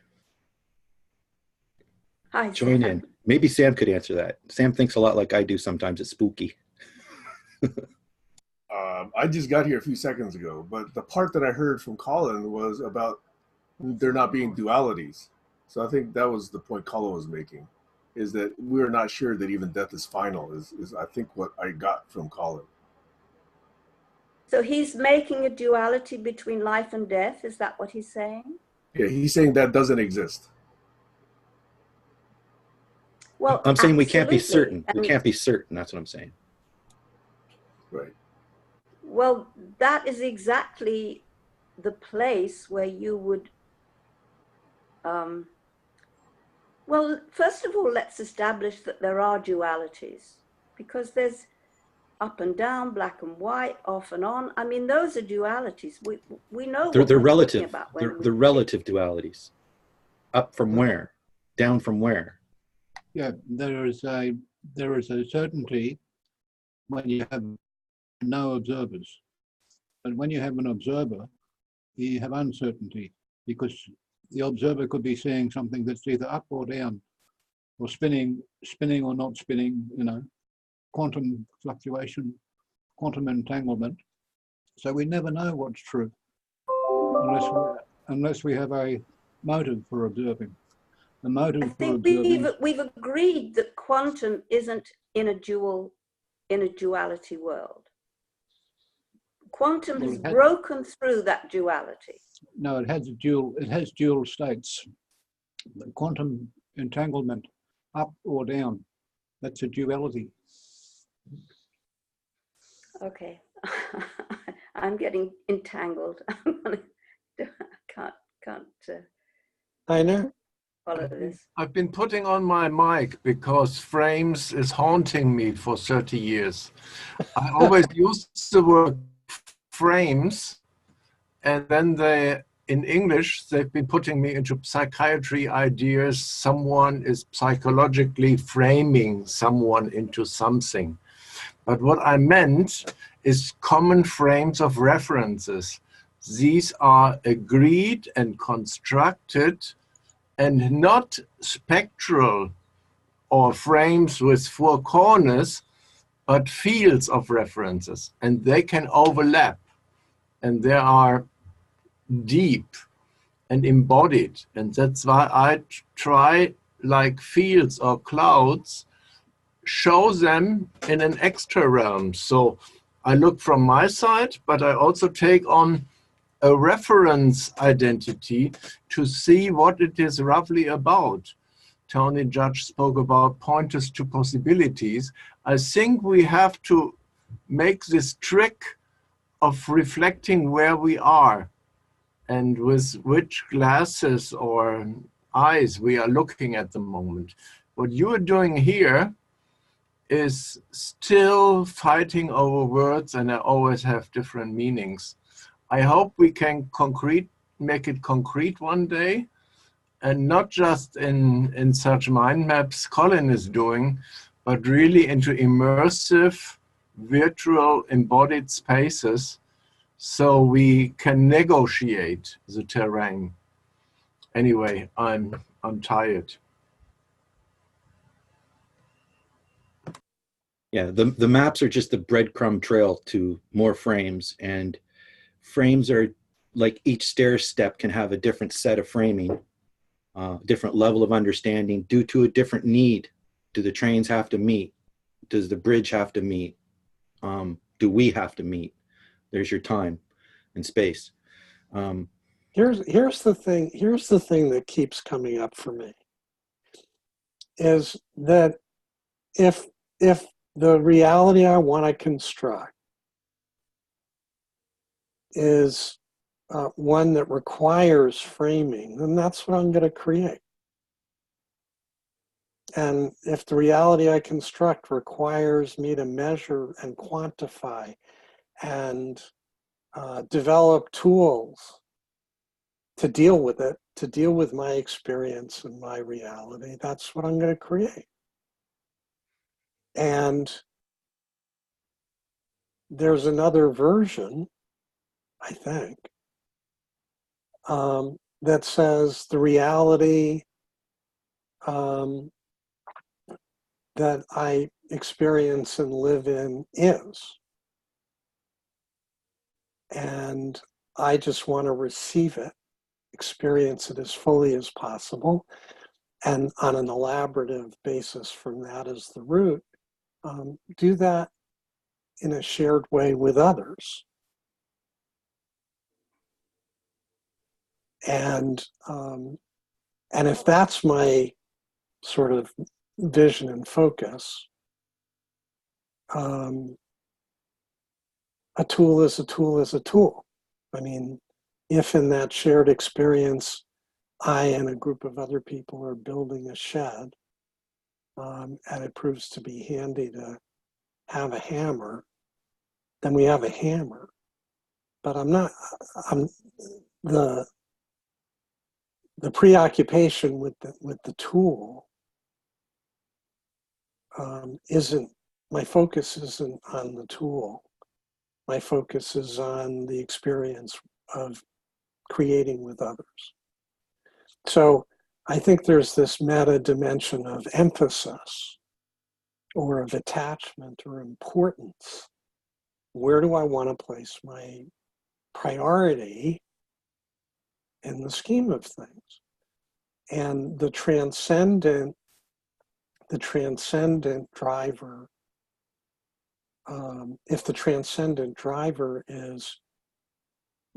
Hi, Join Sam. in. Maybe Sam could answer that. Sam thinks a lot like I do sometimes. It's spooky. I just got here a few seconds ago, but the part that I heard from Colin was about there not being dualities. So I think that was the point Colin was making, is that we're not sure that even death is final, is I think what I got from Colin. So he's making a duality between life and death. Is that what he's saying? Yeah, he's saying that doesn't exist. Well, I'm saying we can't be absolutely. certain. We can't be certain. That's what I'm saying. Right. Well, that is exactly the place where you would, well, first of all, let's establish that there are dualities, because there's up and down, black and white, off and on. I mean, those are dualities. We know They're what we're relative. talking about when They're relative dualities. Up from where? Down from where? Yeah, there is a certainty when you have no observers. But when you have an observer, you have uncertainty, because the observer could be seeing something that's either up or down, or spinning or not spinning, quantum fluctuation, quantum entanglement. So we never know what's true unless we have a motive for observing. The motive I for think observing. we've agreed that quantum isn't in a duality world. Quantum has broken through that duality. No, it has dual states. The quantum entanglement, up or down, that's a duality. Okay, I'm getting entangled. I can't Heiner? follow this. I've been putting on my mic because frames is haunting me for 30 years. I always used the word frames, and then in English, they've been putting me into psychiatry ideas. Someone is psychologically framing someone into something. But what I meant is common frames of references. These are agreed and constructed and not spectral or frames with four corners, but fields of references. And they can overlap, and they are deep and embodied. And that's why I try, like fields or clouds, show them in an extra realm. So I look from my side, but I also take on a reference identity to see what it is roughly about. Tony Judge spoke about pointers to possibilities. I think we have to make this trick of reflecting where we are and with which glasses or eyes we are looking at the moment. What you are doing here is still fighting over words, and I always have different meanings. I hope we can make it concrete one day, and not just in such mind maps Colin is doing, but really into immersive, virtual, embodied spaces, so we can negotiate the terrain. Anyway, I'm tired. Yeah, the maps are just the breadcrumb trail to more frames, and frames are like each stair step can have a different set of framing, different level of understanding due to a different need. Do the trains have to meet? Does the bridge have to meet? Do we have to meet? There's your time and space. Here's the thing that keeps coming up for me is that if the reality I want to construct is one that requires framing, then that's what I'm going to create. And if the reality I construct requires me to measure and quantify and develop tools to deal with it, to deal with my experience and my reality, that's what I'm going to create. And there's another version, I think, that says the reality that I experience and live in is. And I just want to receive it, experience it as fully as possible, and on an elaborative basis from that as the root, do that in a shared way with others. And if that's my sort of vision and focus, a tool is a tool is a tool. I mean, if in that shared experience, I and a group of other people are building a shed, and it proves to be handy to have a hammer, then we have a hammer. But the preoccupation with the tool isn't, my focus isn't on the tool. My focus is on the experience of creating with others. So I think there's this meta dimension of emphasis or of attachment or importance. Where do I want to place my priority in the scheme of things? And the transcendent driver, if the transcendent driver is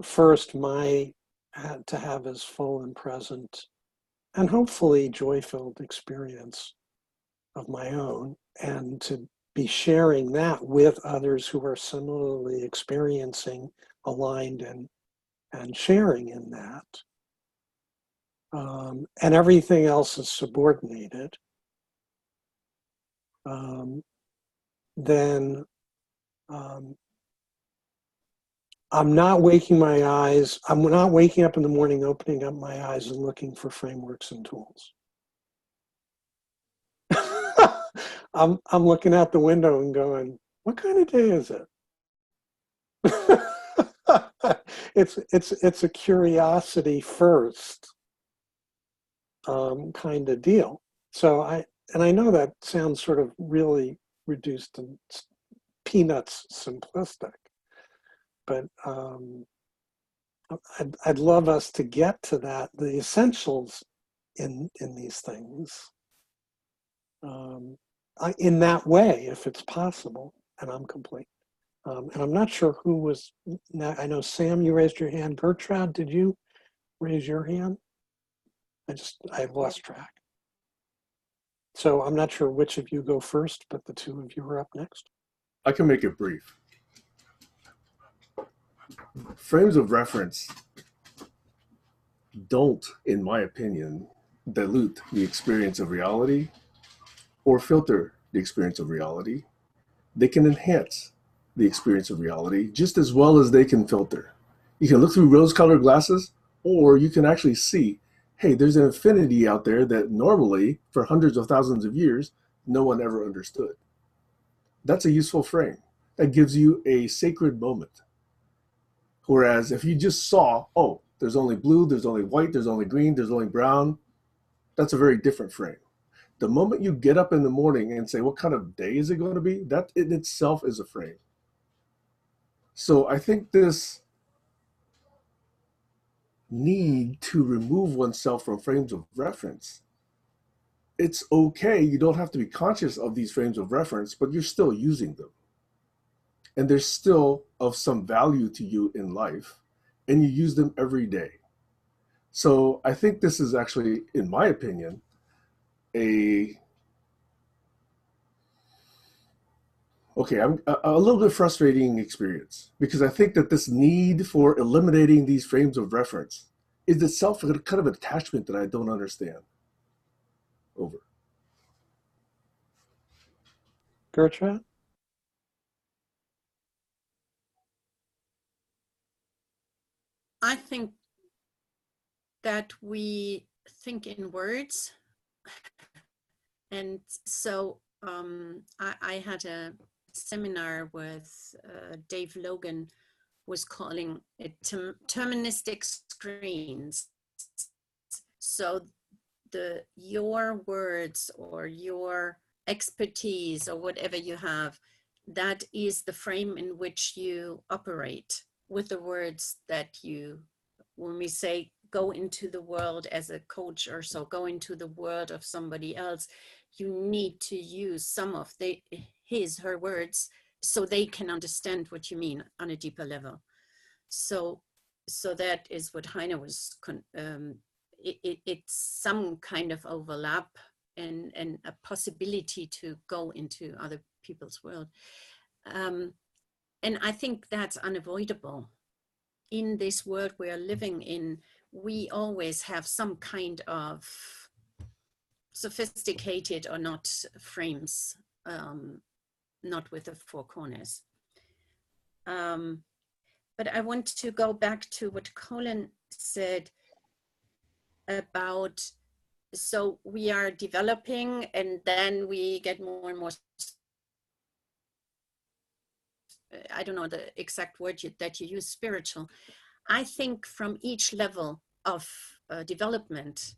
first to have as full and present and hopefully joy-filled experience of my own, and to be sharing that with others who are similarly experiencing, aligned and sharing in that. And everything else is subordinated. Then I'm not waking up in the morning, opening up my eyes and looking for frameworks and tools. I'm looking out the window and going, what kind of day is it? It's a curiosity first kind of deal. So I know that sounds sort of really reduced and peanuts simplistic, but I'd love us to get to that, the essentials in these things. in that way, if it's possible, and I'm complete. And I'm not sure who was, I know Sam, you raised your hand. Gertrude, did you raise your hand? I lost track. So I'm not sure which of you go first, but the two of you are up next. I can make it brief. Frames of reference don't, in my opinion, dilute the experience of reality or filter the experience of reality. They can enhance the experience of reality just as well as they can filter. You can look through rose-colored glasses, or you can actually see, hey, there's an infinity out there that normally, for hundreds of thousands of years, no one ever understood. That's a useful frame. That gives you a sacred moment. Whereas if you just saw, oh, there's only blue, there's only white, there's only green, there's only brown, that's a very different frame. The moment you get up in the morning and say, what kind of day is it going to be? That in itself is a frame. So I think this need to remove oneself from frames of reference, it's okay. You don't have to be conscious of these frames of reference, but you're still using them. And they're still of some value to you in life, and you use them every day. So I think this is actually, in my opinion, a little bit frustrating experience, because I think that this need for eliminating these frames of reference is itself a kind of attachment that I don't understand. Over. Gertrude? I think that we think in words. And so I had a seminar with Dave Logan, was calling it terministic screens. So your words or your expertise or whatever you have, that is the frame in which you operate with the words that you, when we say go into the world as a coach or so, go into the world of somebody else, you need to use some of her words so they can understand what you mean on a deeper level. So that is what Heine was, it's some kind of overlap and a possibility to go into other people's world. And I think that's unavoidable. In this world we are living in, we always have some kind of sophisticated or not frames, not with the four corners. But I want to go back to what Colin said about, so we are developing and then we get more and more, I don't know the exact word that you use, spiritual. I think from each level of development,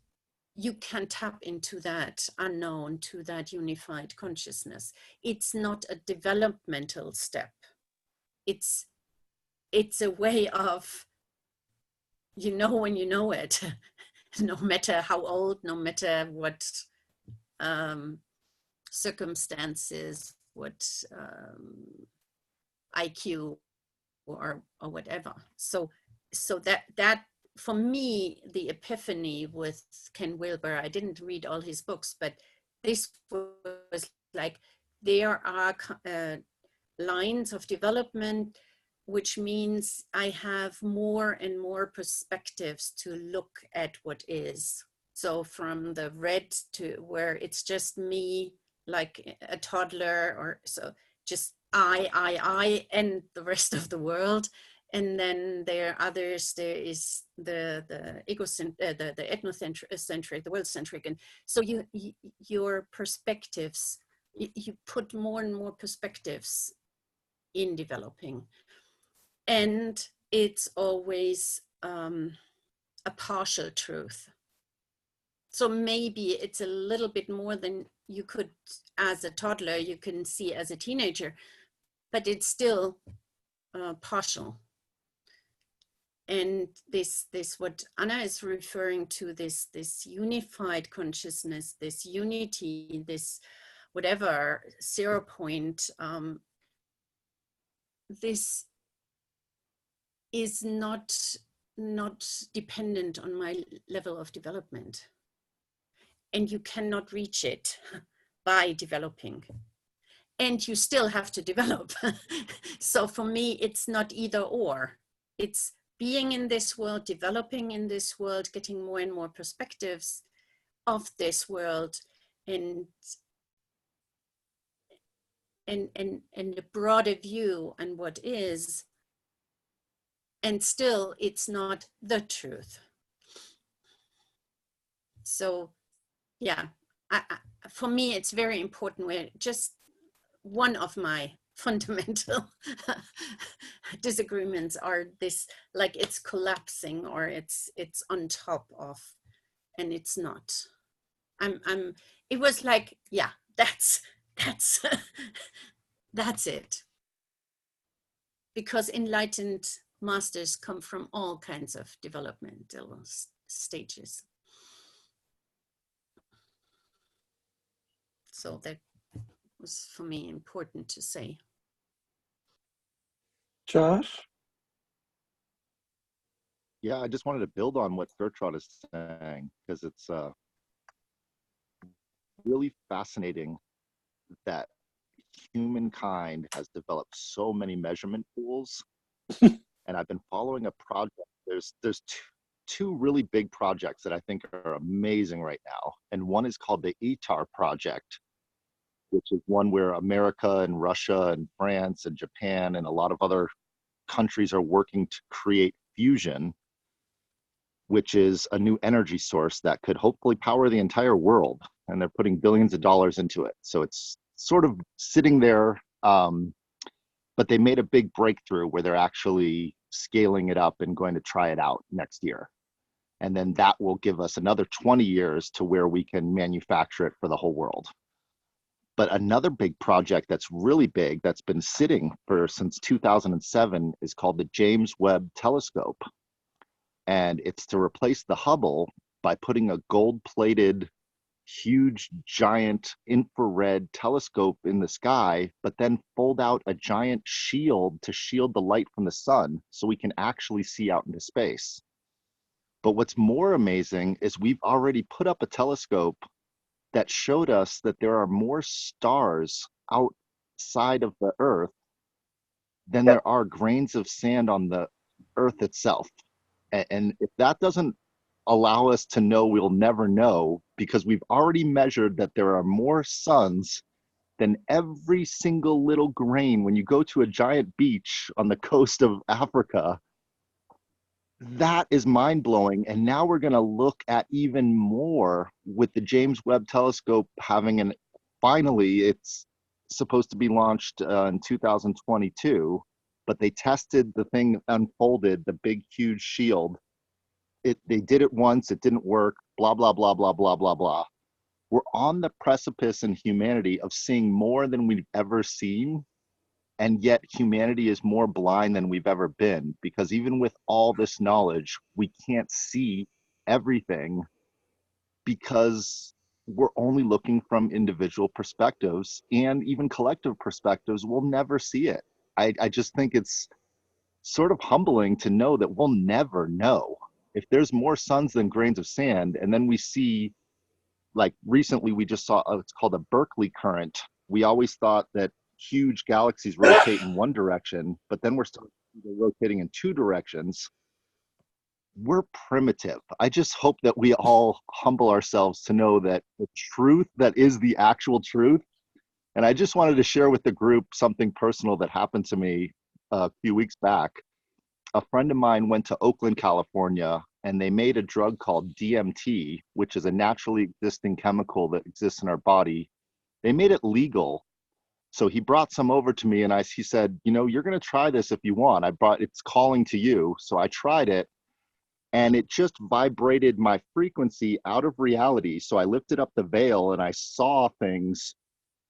you can tap into that unknown, to that unified consciousness. It's not a developmental step. It's a way of, when you know it, no matter how old, no matter what circumstances, what IQ or whatever. So that for me, the epiphany with Ken Wilber, I didn't read all his books, but this was like, there are lines of development, which means I have more and more perspectives to look at what is. So from the red to where it's just me, like a toddler, or so just I, and the rest of the world. And then there are others, there is the egocentric, the ethnocentric, the world-centric. And so your perspectives, you put more and more perspectives in developing. And it's always a partial truth. So maybe it's a little bit more than you could, as a toddler, you can see as a teenager, but it's still partial. And this what Anna is referring to, this unified consciousness, this unity, this whatever 0 point, this is not dependent on my level of development, and you cannot reach it by developing, and you still have to develop. So for me, it's not either or. It's being in this world, developing in this world, getting more and more perspectives of this world, and a broader view on what is, and still it's not the truth. So yeah, for me, it's very important. Where just one of my fundamental disagreements are this, like it's collapsing or it's on top of, and it's not. It was like, yeah, that's that's it. Because enlightened masters come from all kinds of developmental stages. So that was for me important to say. Josh? Yeah, I just wanted to build on what Gertrude is saying, because it's really fascinating that humankind has developed so many measurement tools. And I've been following a project. There's two really big projects that I think are amazing right now. And one is called the ITAR project, which is one where America and Russia and France and Japan and a lot of other countries are working to create fusion, which is a new energy source that could hopefully power the entire world. And they're putting billions of dollars into it. So it's sort of sitting there, but they made a big breakthrough where they're actually scaling it up and going to try it out next year. And then that will give us another 20 years to where we can manufacture it for the whole world. But another big project that's really big, that's been sitting since 2007, is called the James Webb Telescope. And it's to replace the Hubble by putting a gold-plated, huge, giant infrared telescope in the sky, but then fold out a giant shield to shield the light from the sun so we can actually see out into space. But what's more amazing is we've already put up a telescope that showed us that there are more stars outside of the Earth than there are grains of sand on the Earth itself. And if that doesn't allow us to know, we'll never know, because we've already measured that there are more suns than every single little grain. When you go to a giant beach on the coast of Africa, that is mind-blowing. And now we're going to look at even more with the James Webb Telescope having finally, it's supposed to be launched in 2022, but they tested the thing, unfolded the big, huge shield. They did it once, it didn't work, blah, blah, blah, blah, blah, blah, blah. We're on the precipice in humanity of seeing more than we've ever seen. And yet humanity is more blind than we've ever been, because even with all this knowledge, we can't see everything because we're only looking from individual perspectives, and even collective perspectives, we'll never see it. I just think it's sort of humbling to know that we'll never know. If there's more suns than grains of sand, and then we see, like recently we just saw, it's called a Berkeley current. We always thought that huge galaxies rotate in one direction, but then we're starting to see they're rotating in two directions. We're primitive. I just hope that we all humble ourselves to know that the truth that is the actual truth. And I just wanted to share with the group something personal that happened to me a few weeks back. A friend of mine went to Oakland, California, and they made a drug called DMT, which is a naturally existing chemical that exists in our body. They made it legal. So he brought some over to me, and he said, you know, you're going to try this if you want. It's calling to you. So I tried it, and it just vibrated my frequency out of reality. So I lifted up the veil and I saw things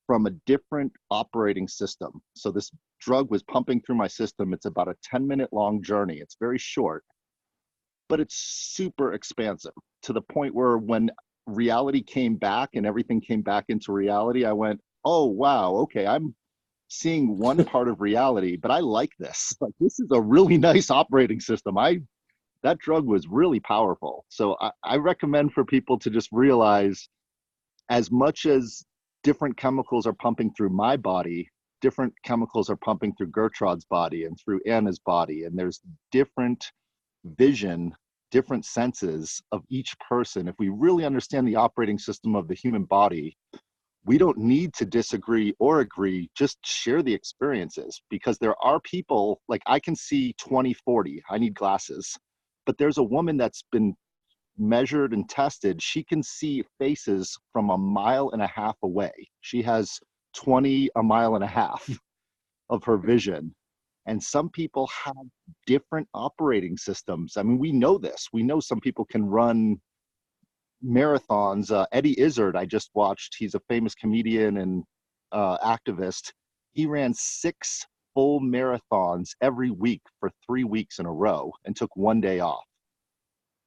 from a different operating system. So this drug was pumping through my system. It's about a 10-minute long journey. It's very short, but it's super expansive, to the point where when reality came back and everything came back into reality, I went, oh, wow, okay, I'm seeing one part of reality, but I like this. Like, this is a really nice operating system. That drug was really powerful. So I recommend for people to just realize, as much as different chemicals are pumping through my body, different chemicals are pumping through Gertrude's body and through Anna's body. And there's different vision, different senses of each person. If we really understand the operating system of the human body, we don't need to disagree or agree, just share the experiences, because there are people, like I can see 20/40, I need glasses, but there's a woman that's been measured and tested. She can see faces from 1.5 miles away. She has 20 1.5 miles of her vision. And some people have different operating systems. I mean, we know this. We know some people can run marathons. Eddie Izzard, I just watched, he's a famous comedian and activist. He ran 6 full marathons every week for 3 weeks in a row and took 1 day off.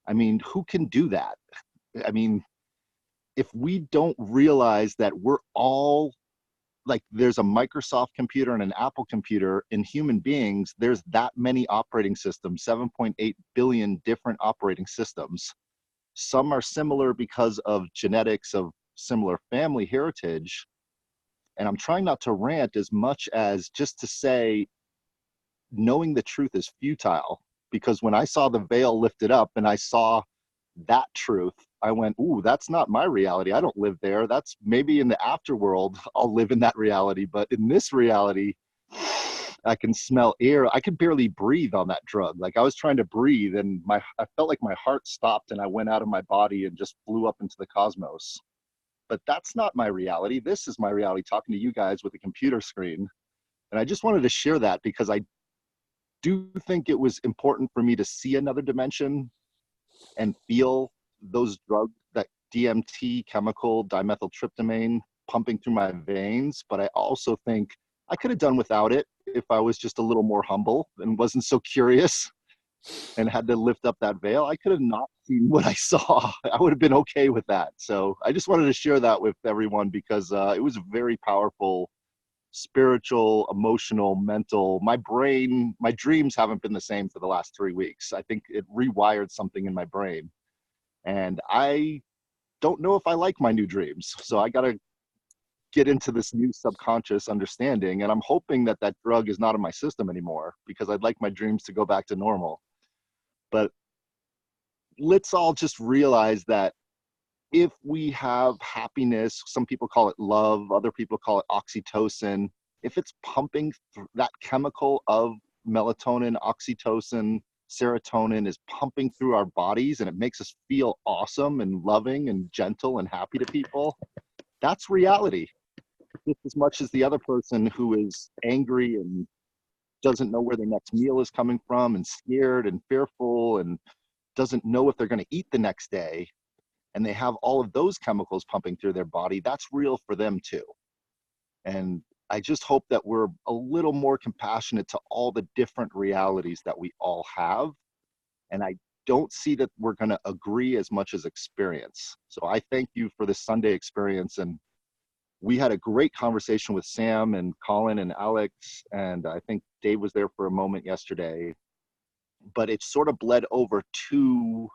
I mean, who can do that? I mean, if we don't realize that we're all, like, there's a Microsoft computer and an Apple computer, in human beings, there's that many operating systems, 7.8 billion different operating systems. Some are similar because of genetics of similar family heritage. And I'm trying not to rant as much as just to say, knowing the truth is futile. Because when I saw the veil lifted up and I saw that truth, I went, ooh, that's not my reality. I don't live there. That's maybe in the afterworld, I'll live in that reality. But in this reality, I can smell air. I could barely breathe on that drug. Like, I was trying to breathe and I felt like my heart stopped and I went out of my body and just flew up into the cosmos. But that's not my reality. This is my reality, talking to you guys with a computer screen. And I just wanted to share that because I do think it was important for me to see another dimension and feel those drugs, that DMT chemical, dimethyltryptamine, pumping through my veins. But I also think I could have done without it if I was just a little more humble and wasn't so curious and had to lift up that veil. I could have not seen what I saw. I would have been okay with that. So I just wanted to share that with everyone because it was very powerful, spiritual, emotional, mental. My brain, my dreams haven't been the same for the last 3 weeks. I think it rewired something in my brain. And I don't know if I like my new dreams. So I got to get into this new subconscious understanding. And I'm hoping that that drug is not in my system anymore because I'd like my dreams to go back to normal. But let's all just realize that if we have happiness, some people call it love, other people call it oxytocin, if it's pumping that chemical of melatonin, oxytocin, serotonin is pumping through our bodies and it makes us feel awesome and loving and gentle and happy to people, that's reality. Just as much as the other person who is angry and doesn't know where their next meal is coming from and scared and fearful and doesn't know if they're going to eat the next day, and they have all of those chemicals pumping through their body, that's real for them too. And I just hope that we're a little more compassionate to all the different realities that we all have. And I don't see that we're going to agree as much as experience. So I thank you for this Sunday experience. And we had a great conversation with Sam and Colin and Alex, and I think Dave was there for a moment yesterday. But it sort of bled over to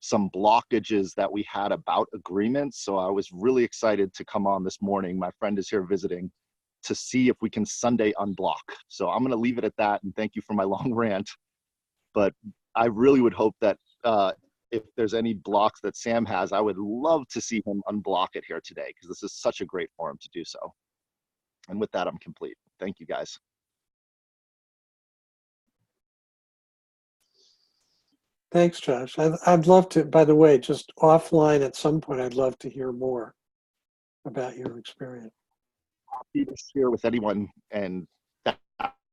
some blockages that we had about agreements. So I was really excited to come on this morning. My friend is here visiting to see if we can Sunday unblock. So I'm going to leave it at that. And thank you for my long rant. But I really would hope that if there's any blocks that Sam has, I would love to see him unblock it here today because this is such a great forum to do so. And with that, I'm complete. Thank you, guys. Thanks, Josh. I'd love to, by the way, just offline at some point, I'd love to hear more about your experience. Happy to share with anyone, and that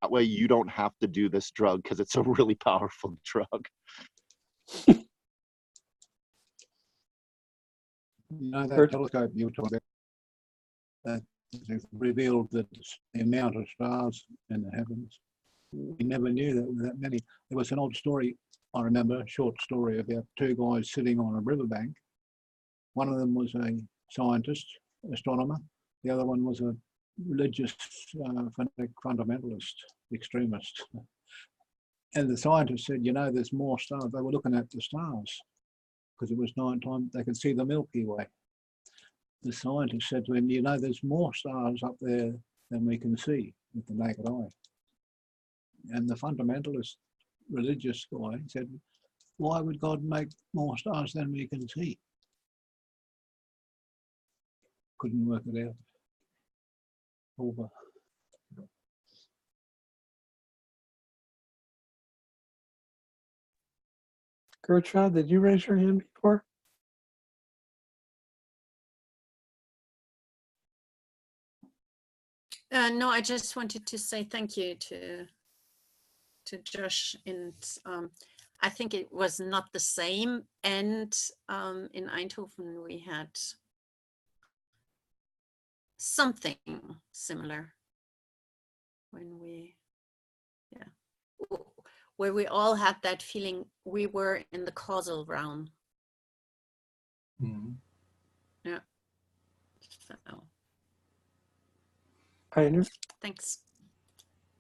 way you don't have to do this drug because it's a really powerful drug. You know, that telescope you were talking about, they've revealed that the amount of stars in the heavens, we never knew that were that many. There was an old story, I remember, a short story about 2 guys sitting on a riverbank. One of them was a scientist, astronomer. The other one was a religious fanatic fundamentalist extremist. And the scientists said, you know, there's more stars. They were looking at the stars because it was night time. They could see the Milky Way. The scientists said to him, you know, there's more stars up there than we can see with the naked eye. And the fundamentalist religious guy said, why would God make more stars than we can see? Couldn't work it out. Over. Gertrude, did you raise your hand before? No, I just wanted to say thank you to Josh, and I think it was not the same. And in Eindhoven we had something similar when we, where we all had that feeling we were in the causal realm. Mhm. Yeah. So, thanks.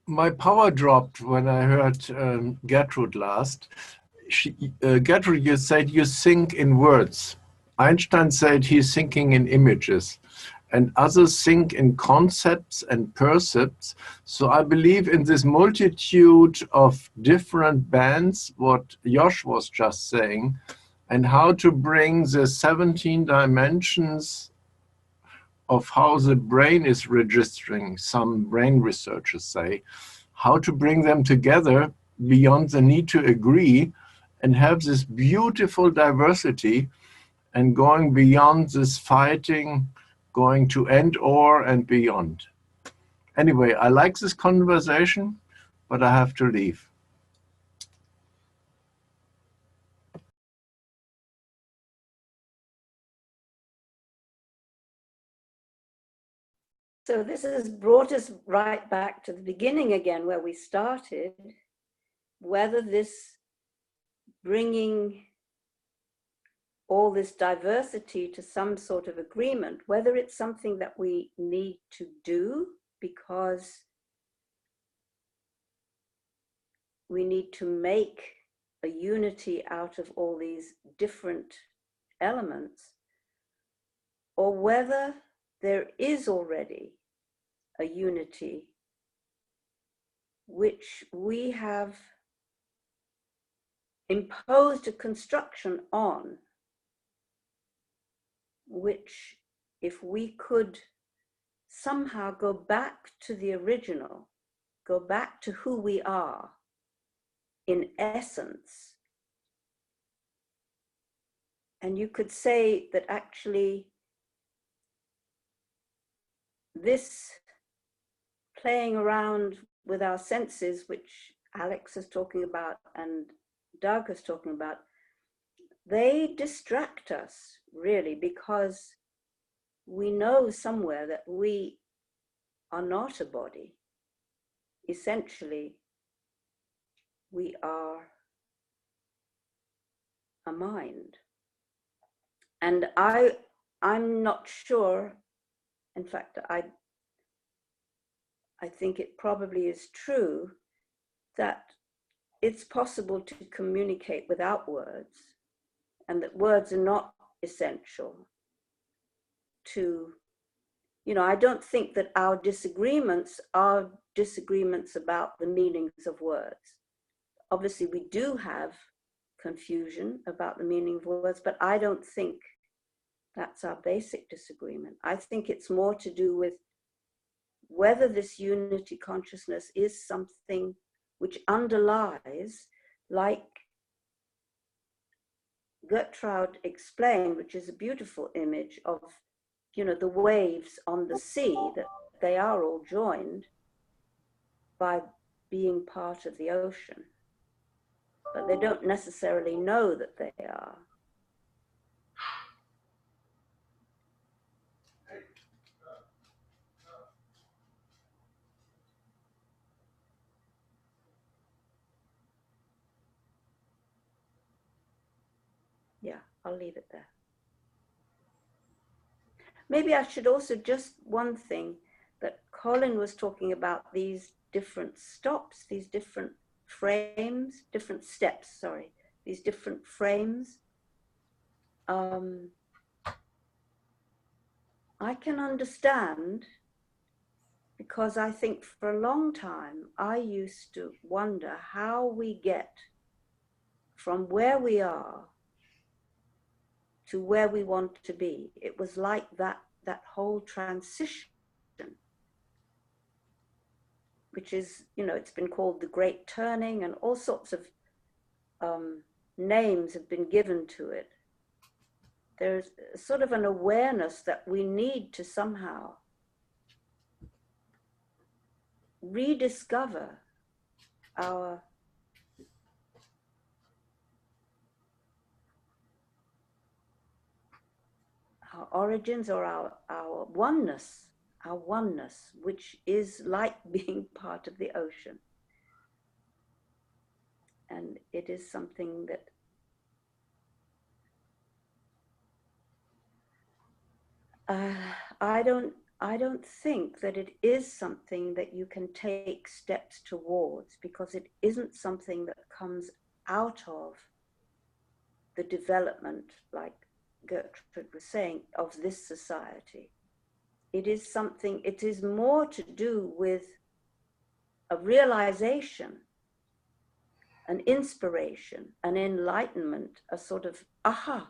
My power dropped when I heard Gertrude last. Gertrude, you said you think in words. Einstein said he's thinking in images, and others think in concepts and percepts. So I believe in this multitude of different bands, what Josh was just saying, and how to bring the 17 dimensions of how the brain is registering, some brain researchers say, how to bring them together beyond the need to agree and have this beautiful diversity, and going beyond this fighting, going to end or and beyond. Anyway, I like this conversation, but I have to leave. So this has brought us right back to the beginning again, where we started, whether this bringing all this diversity to some sort of agreement, whether it's something that we need to do because we need to make a unity out of all these different elements, or whether there is already a unity which we have imposed a construction on, which if we could somehow go back to the original, go back to who we are in essence, and you could say that actually this playing around with our senses, which Alex is talking about and Doug is talking about, they distract us really, because we know somewhere that we are not a body. Essentially, we are a mind. And I'm not sure, in fact, I think it probably is true that it's possible to communicate without words, and that words are not essential to, I don't think that our disagreements are disagreements about the meanings of words. Obviously, we do have confusion about the meaning of words, but I don't think that's our basic disagreement. I think it's more to do with whether this unity consciousness is something which underlies, like Gertrude explained, which is a beautiful image of, the waves on the sea, that they are all joined by being part of the ocean, but they don't necessarily know that they are. Yeah, I'll leave it there. Maybe I should also just one thing, that Colin was talking about these different stops, these different frames, different steps, sorry, these different frames. I can understand, because I think for a long time I used to wonder how we get from where we are to where we want to be. It was like that whole transition, which is, you know, it's been called the Great Turning, and all sorts of names have been given to it. There's sort of an awareness that we need to somehow rediscover our origins, or our oneness, which is like being part of the ocean. And it is something that I don't think that it is something that you can take steps towards, because it isn't something that comes out of the development, like Gertrude was saying, of this society. It is something, it is more to do with a realization, an inspiration, an enlightenment, a sort of aha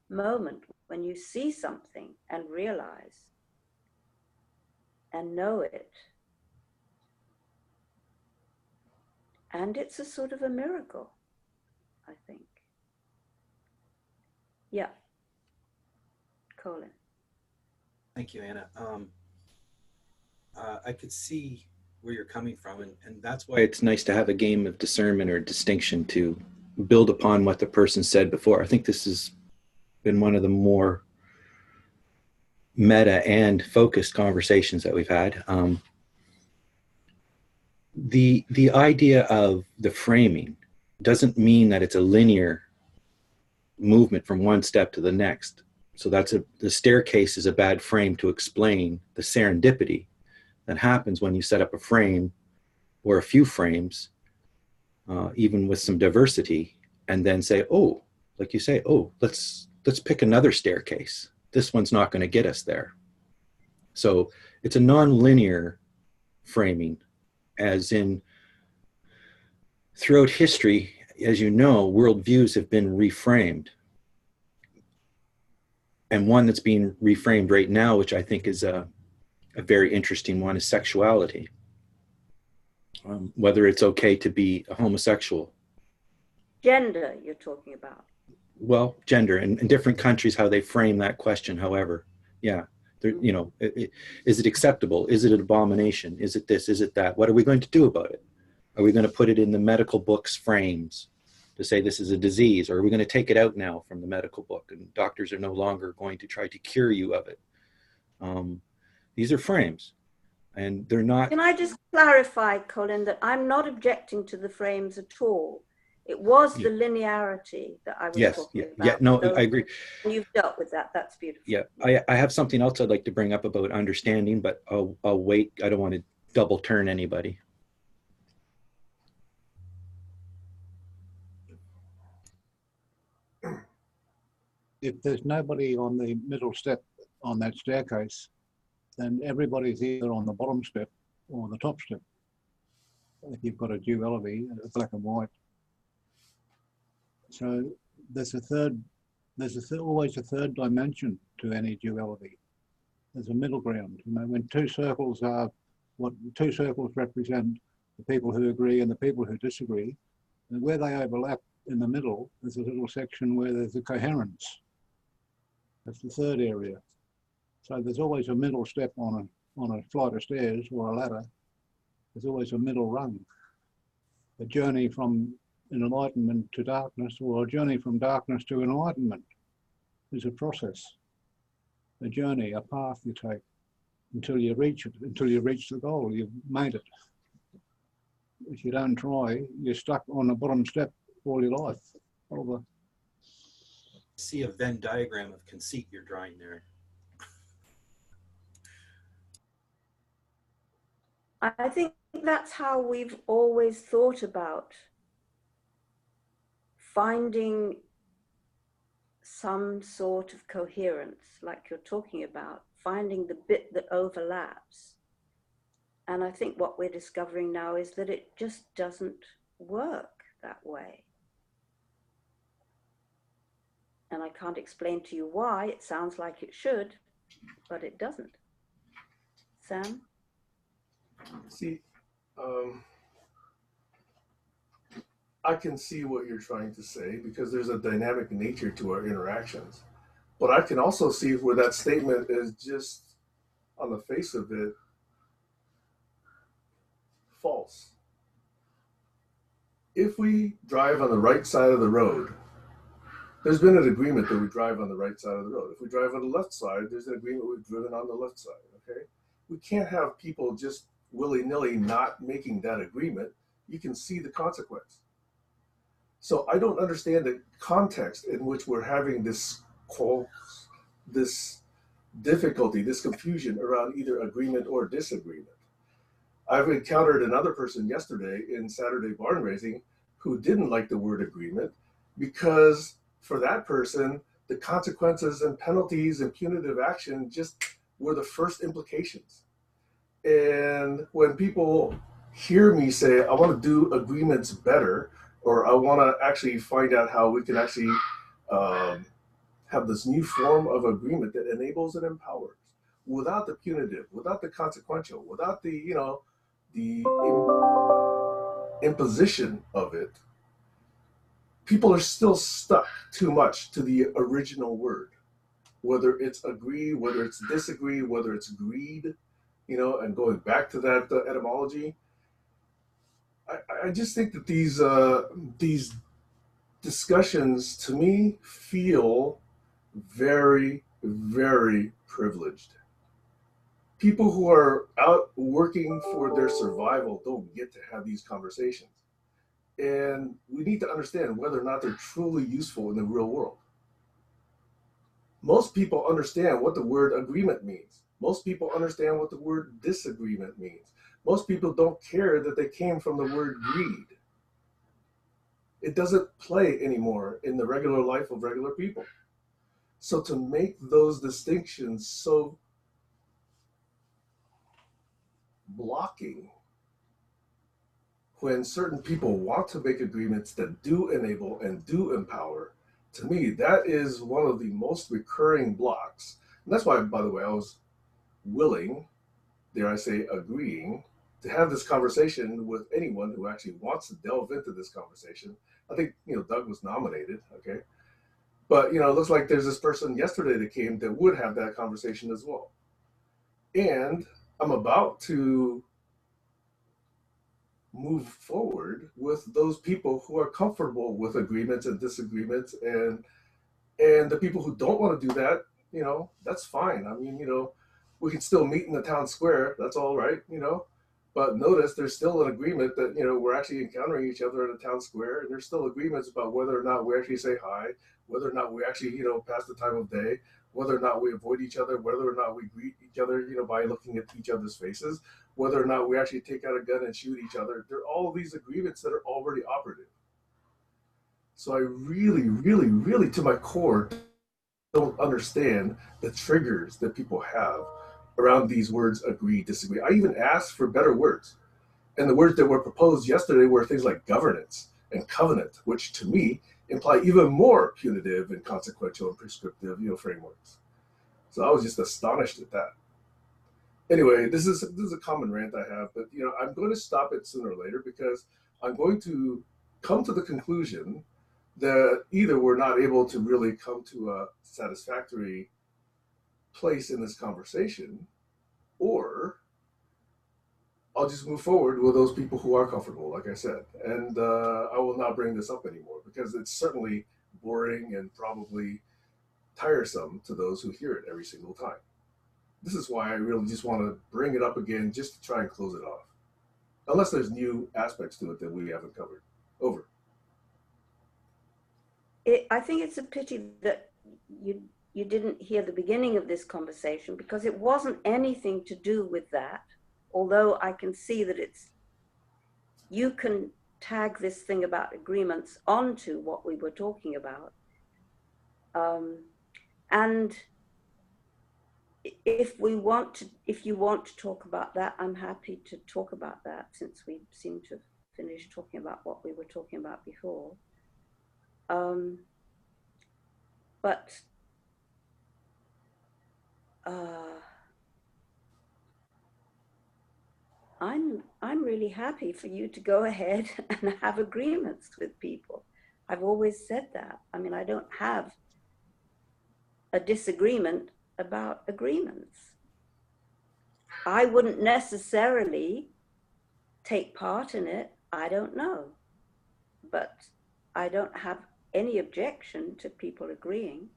moment when you see something and realize and know it. And it's a sort of a miracle, I think. Yeah. Colin. Thank you, Anna. I could see where you're coming from, and that's why it's nice to have a game of discernment or distinction to build upon what the person said before. I think this has been one of the more meta and focused conversations that we've had. The idea of the framing doesn't mean that it's a linear movement from one step to the next. So the staircase is a bad frame to explain the serendipity that happens when you set up a frame or a few frames, even with some diversity, and then say, oh, like you say, oh, let's pick another staircase. This one's not going to get us there. So it's a non-linear framing, as in throughout history, as you know, worldviews have been reframed. And one that's being reframed right now, which I think is a very interesting one, is sexuality. Whether it's okay to be a homosexual. Gender, you're talking about. Well, gender, and in different countries, how they frame that question, however. Yeah, you know, is it acceptable? Is it an abomination? Is it this? Is it that? What are we going to do about it? Are we going to put it in the medical books frames to say this is a disease? Or are we going to take it out now from the medical book, and doctors are no longer going to try to cure you of it? These are frames, and they're not. Can I just clarify, Colin, that I'm not objecting to the frames at all. It was the linearity that I was talking about. Yeah, no, so I agree. You've dealt with that. That's beautiful. Yeah, I have something else I'd like to bring up about understanding, but I'll wait. I don't want to double turn anybody. If there's nobody on the middle step on that staircase, then everybody's either on the bottom step or the top step. If you've got a duality, black and white. So there's always a third dimension to any duality. There's a middle ground. You know, when two circles are what two circles represent, the people who agree and the people who disagree, and where they overlap in the middle, there's a little section where there's a coherence. That's the third area. So there's always a middle step on a flight of stairs or a ladder. There's always a middle rung. A journey from enlightenment to darkness, or a journey from darkness to enlightenment, is a process, a journey, a path you take until you reach it, until you reach the goal. You've made it. If you don't try, you're stuck on the bottom step all your life. See a Venn diagram of conceit you're drawing there. I think that's how we've always thought about finding some sort of coherence, like you're talking about, finding the bit that overlaps. And I think what we're discovering now is that it just doesn't work that way. And I can't explain to you why. It sounds like it should, but it doesn't. Sam? See, I can see what you're trying to say because there's a dynamic nature to our interactions. But I can also see where that statement is just on the face of it false. If we drive on the right side of the road, there's been an agreement that we drive on the right side of the road. If we drive on the left side, there's an agreement we've driven on the left side, okay? We can't have people just willy-nilly not making that agreement. You can see the consequence. So I don't understand the context in which we're having this difficulty, this confusion around either agreement or disagreement. I've encountered another person yesterday in Saturday barn raising who didn't like the word agreement because for that person, the consequences and penalties and punitive action just were the first implications. And when people hear me say, I want to do agreements better, or I want to actually find out how we can actually have this new form of agreement that enables and empowers without the punitive, without the consequential, without the, the imposition of it, people are still stuck too much to the original word, whether it's agree, whether it's disagree, whether it's greed, and going back to that etymology. I just think that these discussions to me feel very, very privileged. People who are out working for their survival don't get to have these conversations. And we need to understand whether or not they're truly useful in the real world. Most people understand what the word agreement means. Most people understand what the word disagreement means. Most people don't care that they came from the word greed. It doesn't play anymore in the regular life of regular people. So to make those distinctions so blocking when certain people want to make agreements that do enable and do empower, to me, that is one of the most recurring blocks. And that's why, by the way, I was willing, dare I say, agreeing to have this conversation with anyone who actually wants to delve into this conversation. I think, Doug was nominated, okay? But, it looks like there's this person yesterday that came that would have that conversation as well. And I'm about to move forward with those people who are comfortable with agreements and disagreements, and the people who don't want to do that, that's fine. I mean, we can still meet in the town square. That's all right, But notice there's still an agreement that, we're actually encountering each other in the town square, and there's still agreements about whether or not we actually say hi, whether or not we actually, pass the time of day, whether or not we avoid each other, whether or not we greet each other, by looking at each other's faces, whether or not we actually take out a gun and shoot each other. There are all these agreements that are already operative. So I really, really, really, to my core, don't understand the triggers that people have around these words agree, disagree. I even asked for better words. And the words that were proposed yesterday were things like governance and covenant, which to me imply even more punitive and consequential and prescriptive, frameworks. So I was just astonished at that. Anyway, this is a common rant I have, but I'm going to stop it sooner or later because I'm going to come to the conclusion that either we're not able to really come to a satisfactory place in this conversation, or I'll just move forward with those people who are comfortable, like I said. And I will not bring this up anymore because it's certainly boring and probably tiresome to those who hear it every single time. This is why I really just want to bring it up again just to try and close it off. Unless there's new aspects to it that we haven't covered. Over. I think it's a pity that you didn't hear the beginning of this conversation because it wasn't anything to do with that. although I can see that you can tag this thing about agreements onto what we were talking about. And if you want to talk about that, I'm happy to talk about that, since we seem to have finished talking about what we were talking about before. But I'm really happy for you to go ahead and have agreements with people. I've always said that. I mean, I don't have a disagreement about agreements. I wouldn't necessarily take part in it. I don't know. But I don't have any objection to people agreeing.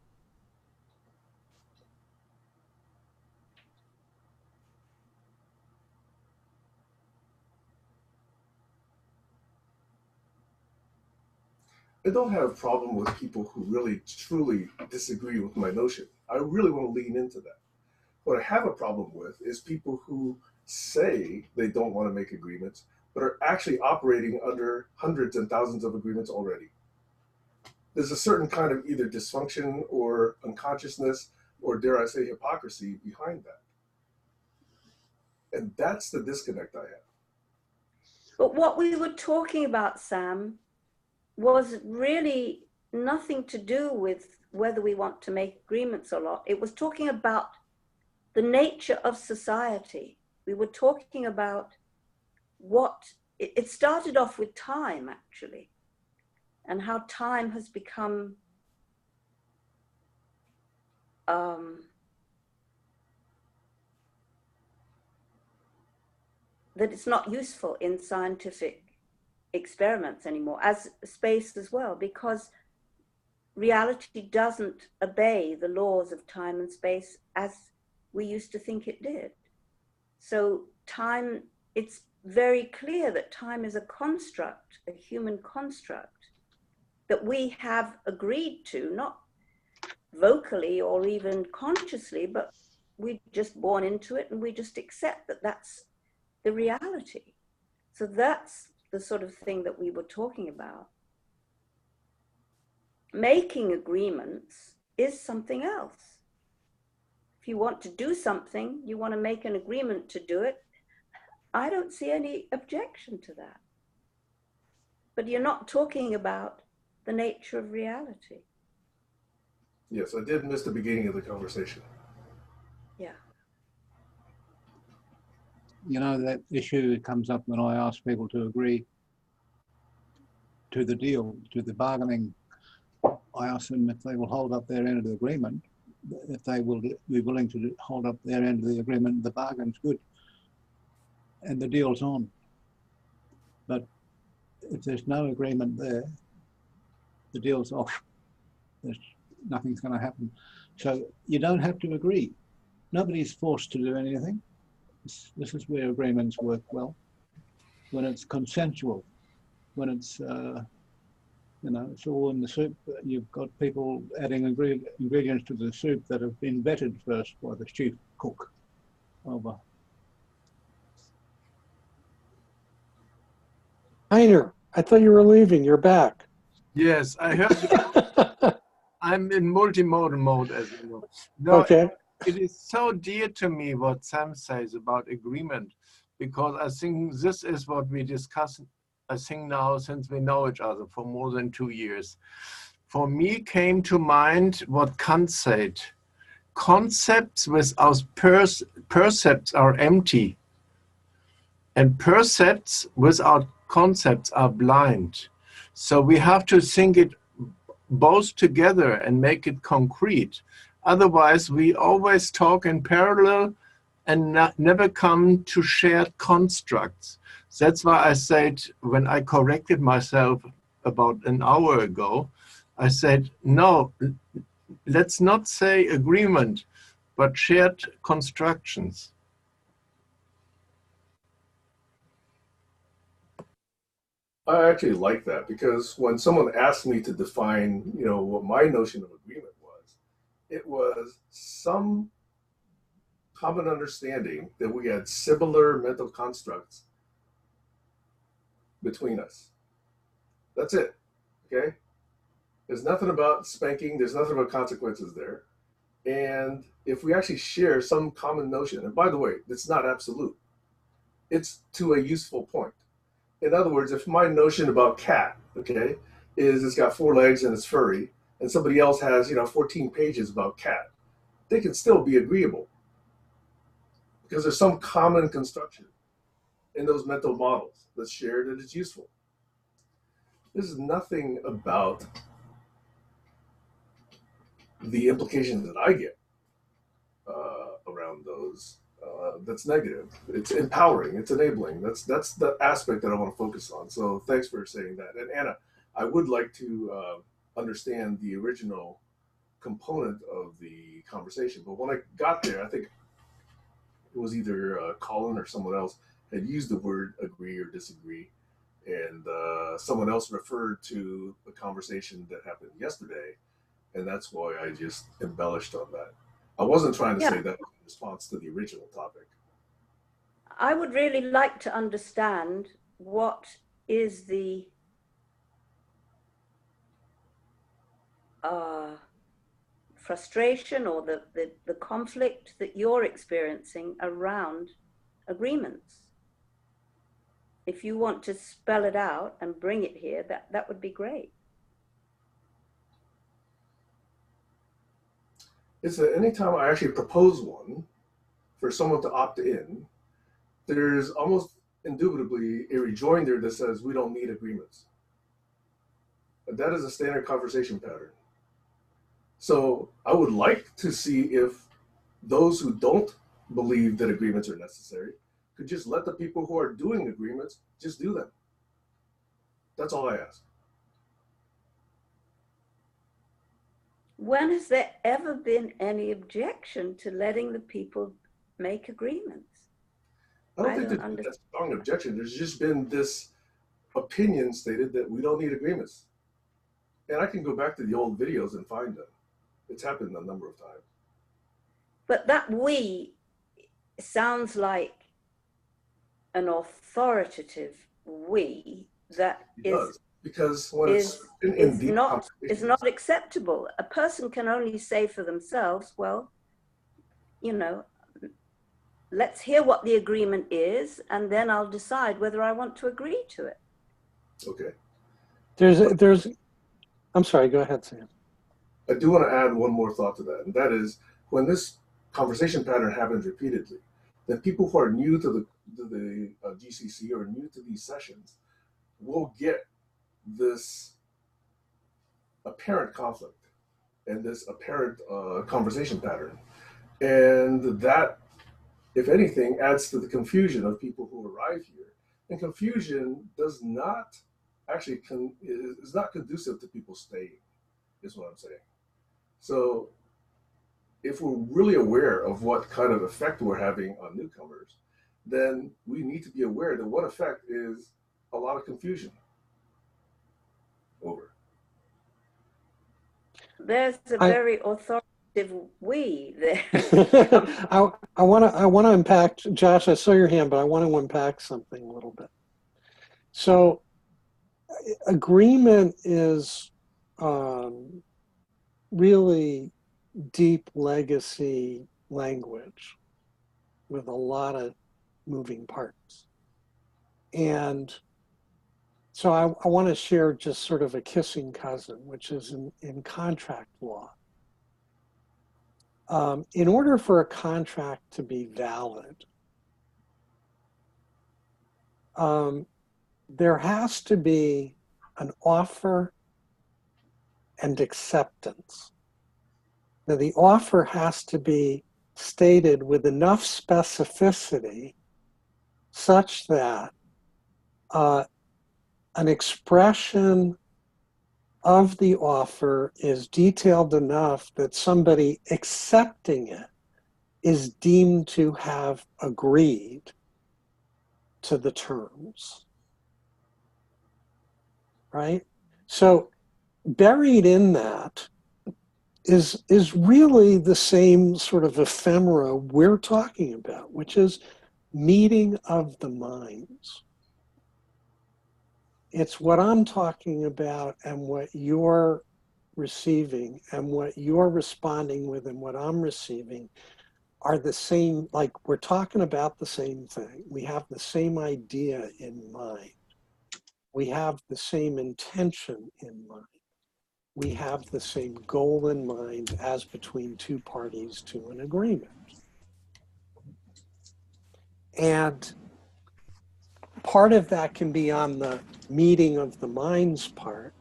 I don't have a problem with people who really truly disagree with my notion. I really want to lean into that. What I have a problem with is people who say they don't want to make agreements, but are actually operating under hundreds and thousands of agreements already. There's a certain kind of either dysfunction or unconsciousness, or dare I say hypocrisy behind that. And that's the disconnect I have. But what we were talking about, Sam, was really nothing to do with whether we want to make agreements or not. It was talking about the nature of society. We were talking about it started off with time, actually, and how time has become that it's not useful in scientific experiments anymore, as space as well, because reality doesn't obey the laws of time and space as we used to think it did. So time, it's very clear that time is a construct, a human construct that we have agreed to, not vocally or even consciously, but we're just born into it and we just accept that that's the reality. So that's the sort of thing that we were talking about. Making agreements is something else. If you want to do something, you want to make an agreement to do it, I don't see any objection to that. But you're not talking about the nature of reality. Yes, I did miss the beginning of the conversation. Yeah. You know, that issue comes up when I ask people to agree to the deal, to the bargaining. I ask them if they will hold up their end of the agreement. If they will be willing to hold up their end of the agreement, the bargain's good and the deal's on. But if there's no agreement there, the deal's off. Nothing's going to happen. So you don't have to agree. Nobody's forced to do anything. This is where agreements work well. When it's consensual, when it's, it's all in the soup. You've got people adding ingredients to the soup that have been vetted first by the chief cook over. Heiner, I thought you were leaving. You're back. Yes, I heard you. I'm in multimodal mode, as you know. No, Okay. it is so dear to me what Sam says about agreement, because I think this is what we discuss, I think now, since we know each other for more than 2 years. For me came to mind what Kant said. Concepts without percepts are empty, and percepts without concepts are blind. So we have to think it both together and make it concrete. Otherwise, we always talk in parallel and never come to shared constructs. That's why I said, when I corrected myself about an hour ago, I said, no, let's not say agreement, but shared constructions. I actually like that, because when someone asked me to define, what my notion of agreement was, it was some common understanding that we had similar mental constructs between us. That's it. Okay? There's nothing about spanking, there's nothing about consequences there. And if we actually share some common notion, and by the way, it's not absolute, it's to a useful point. In other words, if my notion about cat, okay, is it's got 4 legs and it's furry, and somebody else has, 14 pages about cat, they can still be agreeable because there's some common construction in those mental models that's shared and it's useful. This is nothing about the implications that I get around those. That's negative. It's empowering. It's enabling. That's the aspect that I want to focus on. So thanks for saying that. And Anna, I would like to understand the original component of the conversation. But when I got there, I think it was either Colin or someone else had used the word agree or disagree. And someone else referred to the conversation that happened yesterday. And that's why I just embellished on that. I wasn't trying to say that in response to the original topic. I would really like to understand what is the frustration or the conflict that you're experiencing around agreements. If you want to spell it out and bring it here, that would be great. Is that anytime I actually propose one for someone to opt in, there's almost indubitably a rejoinder that says we don't need agreements. And that is a standard conversation pattern. So I would like to see if those who don't believe that agreements are necessary could just let the people who are doing agreements just do them. That's all I ask. When has there ever been any objection to letting the people make agreements? I don't think there's been a strong objection. There's just been this opinion stated that we don't need agreements. And I can go back to the old videos and find them. It's happened a number of times. But that we sounds like an authoritative we that is because when is not acceptable. A person can only say for themselves, well, let's hear what the agreement is, and then I'll decide whether I want to agree to it. Okay. There's I'm sorry, go ahead, Sam. I do want to add one more thought to that, and that is when this conversation pattern happens repeatedly, then people who are new to the GCC or new to these sessions will get this apparent conflict and this apparent conversation pattern. And that, if anything, adds to the confusion of people who arrive here. And confusion does not actually is not conducive to people staying, is what I'm saying. So if we're really aware of what kind of effect we're having on newcomers, then we need to be aware that one effect is a lot of confusion. Over. There's a very authoritative we there. I want to unpack, Josh, I saw your hand, but I want to unpack something a little bit. So agreement is really deep legacy language with a lot of moving parts. And so I want to share just sort of a kissing cousin, which is in contract law. In order for a contract to be valid, there has to be an offer and acceptance. Now, the offer has to be stated with enough specificity such that an expression of the offer is detailed enough that somebody accepting it is deemed to have agreed to the terms, right? So buried in that is really the same sort of ephemera we're talking about, which is meeting of the minds. It's what I'm talking about and what you're receiving and what you're responding with and what I'm receiving are the same, like we're talking about the same thing. We have the same idea in mind. We have the same intention in mind. We have the same goal in mind as between two parties to an agreement. And part of that can be on the meeting of the minds part.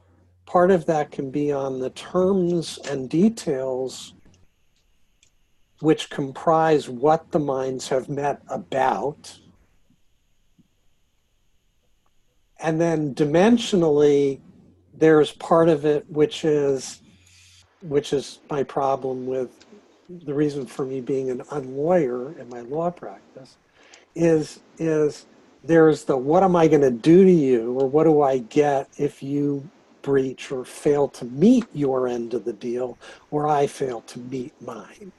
Part of that can be on the terms and details which comprise what the minds have met about. And then dimensionally, there's part of it which is my problem with the reason for me being an unlawyer in my law practice is there's the what am I going to do to you, or what do I get if you breach or fail to meet your end of the deal, or I fail to meet mine.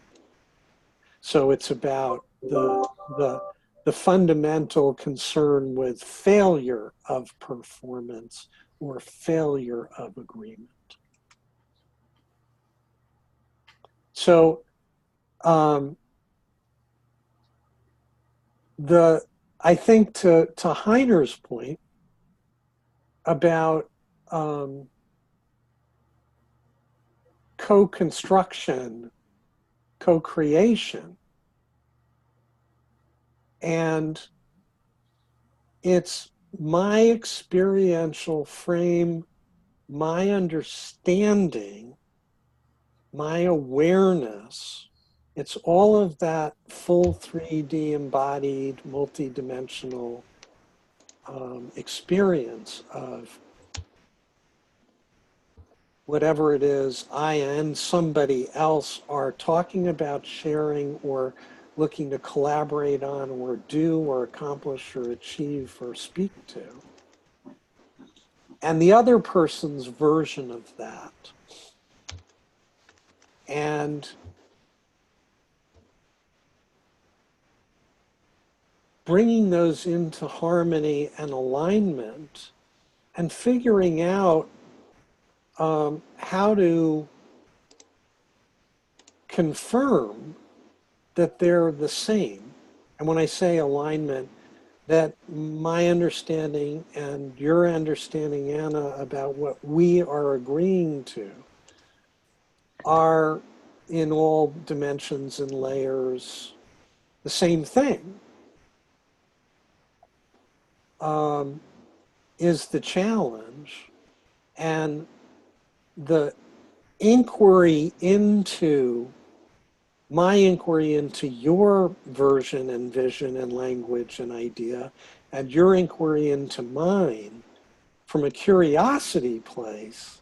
So it's about the fundamental concern with failure of performance or failure of agreement. So I think to Heiner's point about co-construction, co-creation, and it's my experiential frame, my understanding, my awareness. It's all of that full 3D embodied, multidimensional experience of whatever it is I and somebody else are talking about, sharing, or looking to collaborate on, or do, or accomplish, or achieve, or speak to. And the other person's version of that. And bringing those into harmony and alignment and figuring out how to confirm that they're the same. And when I say alignment, that my understanding and your understanding, Anna, about what we are agreeing to are in all dimensions and layers the same thing, is the challenge. And the inquiry into my inquiry into your version and vision and language and idea, and your inquiry into mine from a curiosity place,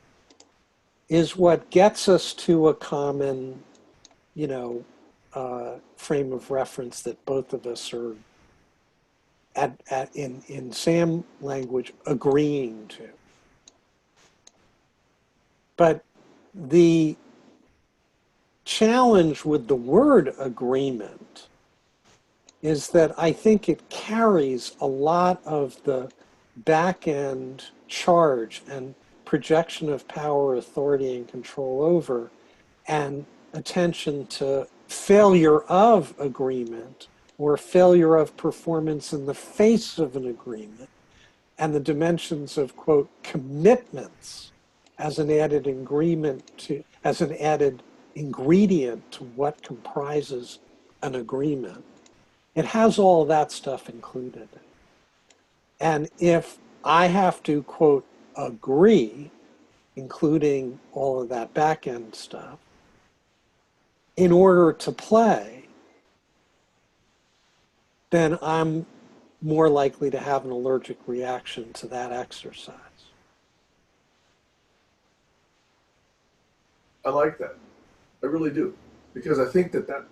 is what gets us to a common, frame of reference that both of us are in SAM language agreeing to. But the challenge with the word agreement is that I think it carries a lot of the back end charge and projection of power, authority, and control over, and attention to failure of agreement or failure of performance in the face of an agreement, and the dimensions of, quote, commitments as an added ingredient to what comprises an agreement. It has all of that stuff included. And if I have to, quote, agree, including all of that back end stuff, in order to play, then I'm more likely to have an allergic reaction to that exercise. I like that. I really do. Because I think that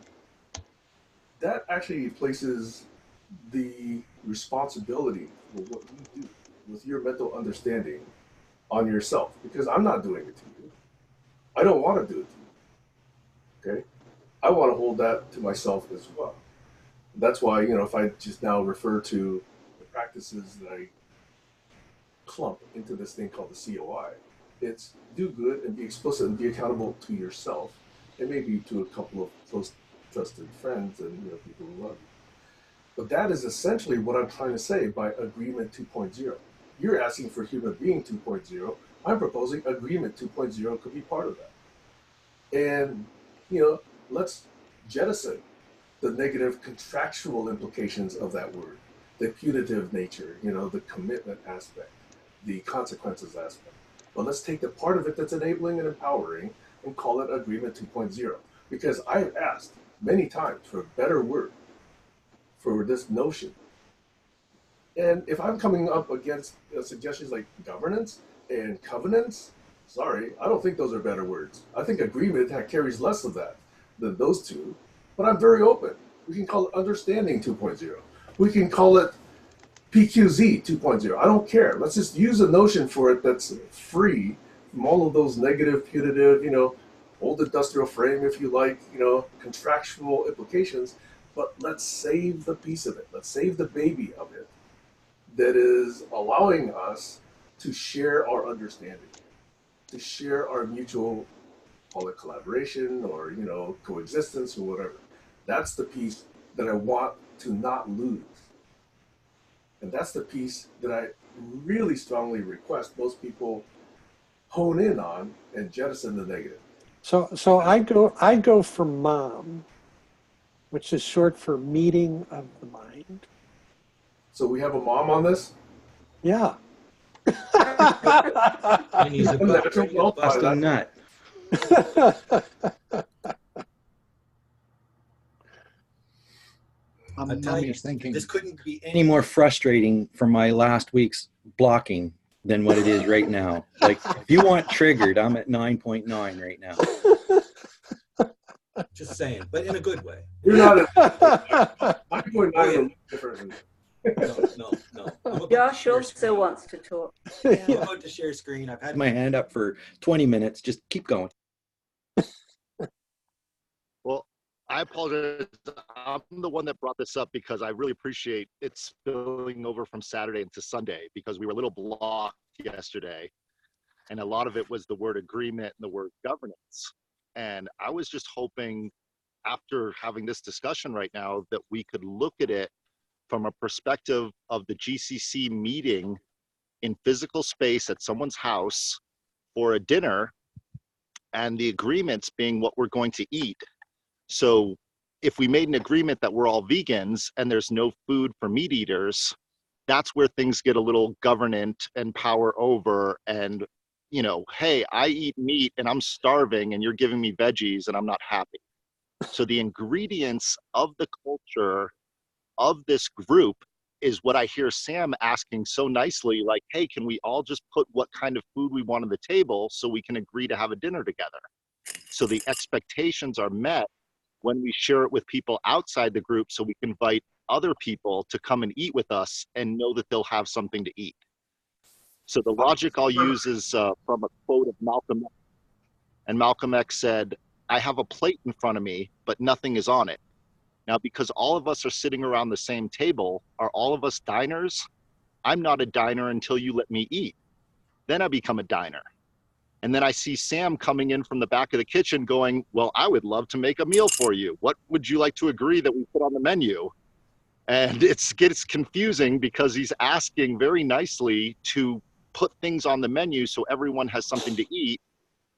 actually places the responsibility for what you do with your mental understanding on yourself. Because I'm not doing it to you. I don't want to do it to you. Okay, I want to hold that to myself as well. That's why, if I just now refer to the practices that I clump into this thing called the COI, it's do good and be explicit and be accountable to yourself, and maybe to a couple of close, trusted friends and people who love you. But that is essentially what I'm trying to say by agreement 2.0. You're asking for human being 2.0. I'm proposing agreement 2.0 could be part of that. And, let's jettison the negative contractual implications of that word, the punitive nature, the commitment aspect, the consequences aspect. But let's take the part of it that's enabling and empowering and call it agreement 2.0. Because I've asked many times for a better word for this notion. And if I'm coming up against suggestions like governance and covenants, sorry, I don't think those are better words. I think agreement carries less of that than those two. But I'm very open. We can call it understanding 2.0. We can call it PQZ 2.0. I don't care. Let's just use a notion for it that's free from all of those negative, punitive, old industrial frame, if you like, contractual implications. But let's save the piece of it. Let's save the baby of it that is allowing us to share our understanding, to share our mutual, call it collaboration or, coexistence or whatever. That's the piece that I want to not lose. And that's the piece that I really strongly request most people hone in on and jettison the negative. So I go for MOM, which is short for meeting of the mind. So we have a mom on this? Yeah. And he's a busting nut. I'll tell you, thinking. this couldn't be any more frustrating for my last week's blocking than what it is right now. Like, if you want triggered, I'm at 9.9 right now. Just saying, but in a good way. You're not at 9.9 is different. No. Josh also wants to talk. I'm about to share screen. I've had my hand up for 20 minutes. Just keep going. Well, I apologize. I'm the one that brought this up because I really appreciate it spilling over from Saturday into Sunday because we were a little blocked yesterday. And a lot of it was the word agreement and the word governance. And I was just hoping after having this discussion right now that we could look at it from a perspective of the GCC meeting in physical space at someone's house for a dinner and the agreements being what we're going to eat. So if we made an agreement that we're all vegans and there's no food for meat eaters, that's where things get a little governant and power over and, hey, I eat meat and I'm starving and you're giving me veggies and I'm not happy. So the ingredients of the culture of this group is what I hear Sam asking so nicely, like, hey, can we all just put what kind of food we want on the table so we can agree to have a dinner together? So the expectations are met when we share it with people outside the group so we can invite other people to come and eat with us and know that they'll have something to eat. So the logic I'll use is from a quote of Malcolm X. And Malcolm X said, I have a plate in front of me, but nothing is on it. Now, because all of us are sitting around the same table, are all of us diners? I'm not a diner until you let me eat. Then I become a diner. And then I see Sam coming in from the back of the kitchen going, well, I would love to make a meal for you. What would you like to agree that we put on the menu? And it gets confusing because he's asking very nicely to put things on the menu so everyone has something to eat.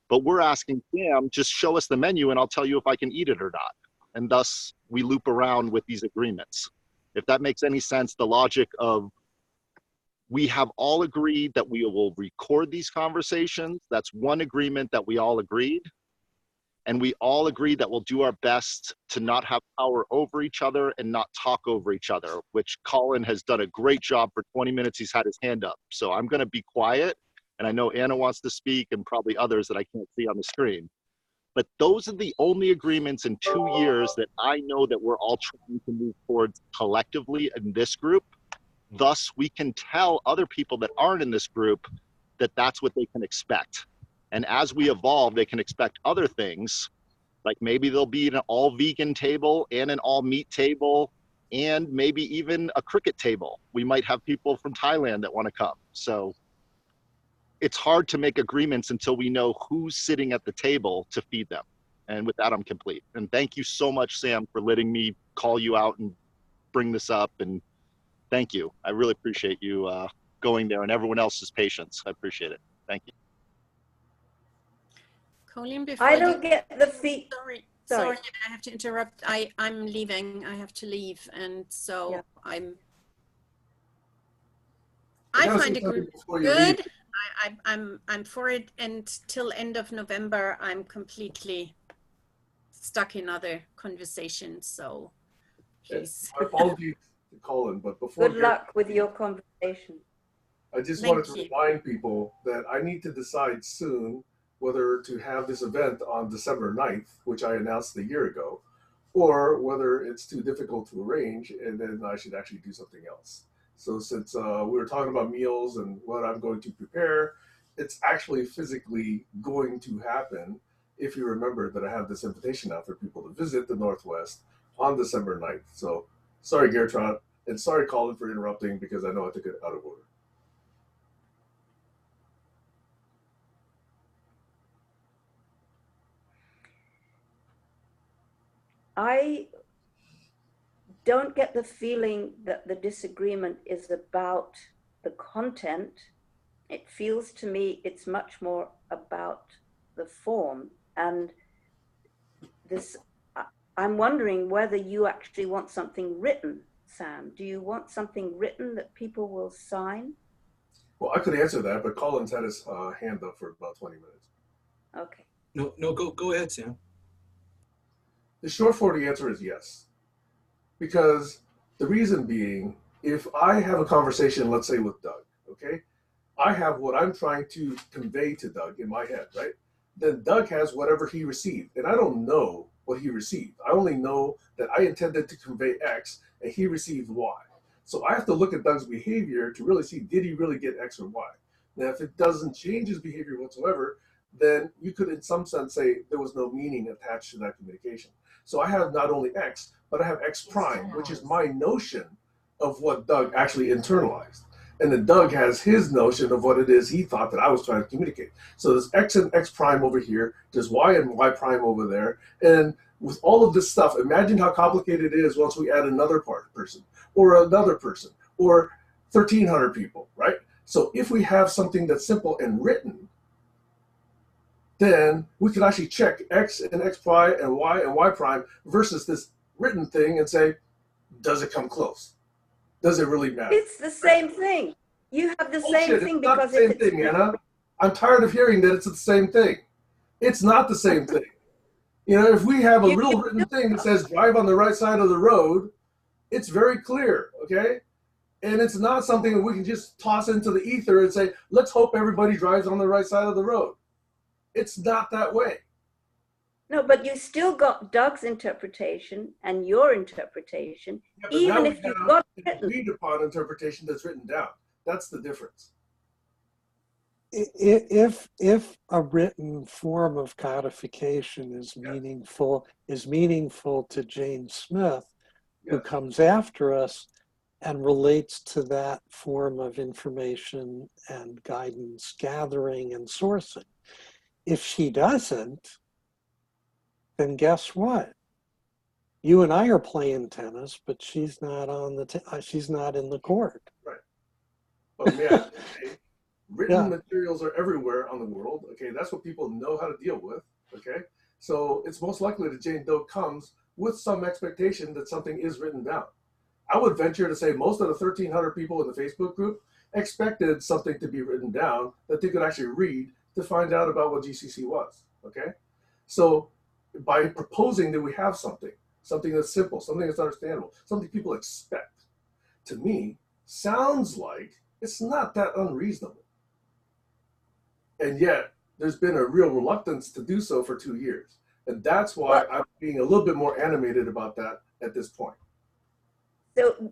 But we're asking Sam, just show us the menu and I'll tell you if I can eat it or not. And thus we loop around with these agreements. If that makes any sense, the logic of we have all agreed that we will record these conversations. That's one agreement that we all agreed. And we all agree that we'll do our best to not have power over each other and not talk over each other, which Colin has done a great job for 20 minutes. He's had his hand up. So I'm going to be quiet. And I know Anna wants to speak and probably others that I can't see on the screen. But those are the only agreements in 2 years that I know that we're all trying to move towards collectively in this group. Thus, we can tell other people that aren't in this group that that's what they can expect. And as we evolve, they can expect other things. Like maybe there'll be an all vegan table and an all meat table and maybe even a cricket table. We might have people from Thailand that want to come. So it's hard to make agreements until we know who's sitting at the table to feed them. And with that, I'm complete. And thank you so much, Sam, for letting me call you out and bring this up. And thank you. I really appreciate you going there and everyone else's patience. I appreciate it. Thank you. Colleen, before I don't get the sorry, I have to interrupt. I'm leaving. I have to leave, and so Yeah. I gotta find say it something before you good. leave. I'm for it, and till end of November, I'm completely stuck in other conversations. So please. My apologies to Colin, but before Good luck with your conversation. I just Thank wanted to you. remind people that I need to decide soon whether to have this event on December 9th, which I announced a year ago, or whether it's too difficult to arrange and then I should actually do something else. So since we were talking about meals and what I'm going to prepare, it's actually physically going to happen if you remember that I have this invitation out for people to visit the Northwest on December 9th. So sorry, Gertrude, and sorry, Colin, for interrupting because I know I took it out of order. I don't get the feeling that the disagreement is about the content. It feels to me it's much more about the form. And this, I'm wondering whether you actually want something written, Sam. Do you want something written that people will sign? Well, I could answer that, but Colin's had his hand up for about 20 minutes. Okay. No, go ahead, Sam. The short for the answer is yes. Because the reason being, if I have a conversation, let's say with Doug, okay, I have what I'm trying to convey to Doug in my head, right? Then Doug has whatever he received, and I don't know what he received. I only know that I intended to convey X and he received Y. So I have to look at Doug's behavior to really see, did he really get X or Y? Now, if it doesn't change his behavior whatsoever, then you could in some sense say there was no meaning attached to that communication. So I have not only X, but I have X prime, which is my notion of what Doug actually internalized. And then Doug has his notion of what it is he thought that I was trying to communicate. So there's X and X prime over here, there's Y and Y prime over there. And with all of this stuff, imagine how complicated it is once we add another person, or another person, or 1,300 people, right? So if we have something that's simple and written, then we can actually check X and X prime and Y prime versus this written thing and say, does it come close? Does it really matter? It's the same thing. You have the same thing it's not because the same thing, Anna. I'm tired of hearing that it's the same thing. It's not the same thing. You know, if we have a little written thing that says drive on the right side of the road, it's very clear, okay? And it's not something that we can just toss into the ether and say, let's hope everybody drives on the right side of the road. It's not that way. No, but you still got Doug's interpretation and your interpretation, Yeah, even if you got an agreed upon interpretation that's written down. That's the difference. If a written form of codification is meaningful to Jane Smith, who comes after us and relates to that form of information and guidance gathering and sourcing. If she doesn't, then guess what? You and I are playing tennis, but she's not on the she's not in the court. Right. But yeah, written materials are everywhere on the world. Okay, that's what people know how to deal with. Okay, so it's most likely that Jane Doe comes with some expectation that something is written down. I would venture to say most of the 1,300 people in the Facebook group expected something to be written down that they could actually read to find out about what GCC was. Okay, so by proposing that we have something that's simple, something that's understandable, something people expect, to me, sounds like it's not that unreasonable. And yet, there's been a real reluctance to do so for 2 years. And that's why I'm being a little bit more animated about that at this point. So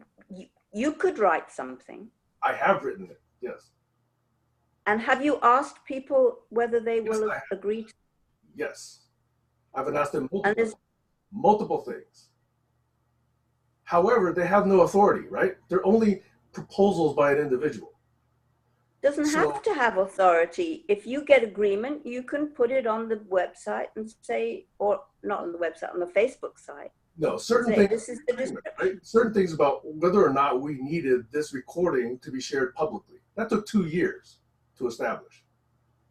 you could write something. I have written it, yes. And have you asked people whether they will agree to? Yes. I've been asked them And there's multiple things. However, they have no authority, right? They're only proposals by an individual. doesn't So- have to have authority. If you get agreement, you can put it on the website and say, or not on the website, on the Facebook site. No, certain Say, things. this is the description. Right? Certain things about whether or not we needed this recording to be shared publicly. That took 2 years to establish.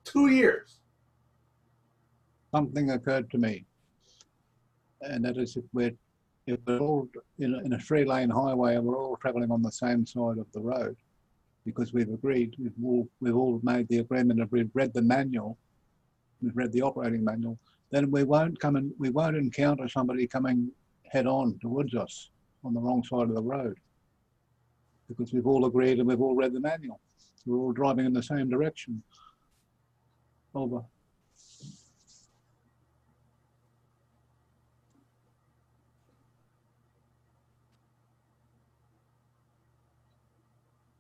2 years. Something occurred to me, and that is if we're all in a 3-lane highway and we're all traveling on the same side of the road, because we've agreed, we've all made the agreement, and we've read the manual, we've read the operating manual, then we won't encounter somebody coming head on towards us on the wrong side of the road, because we've all agreed and we've all read the manual. We're all driving in the same direction. Over.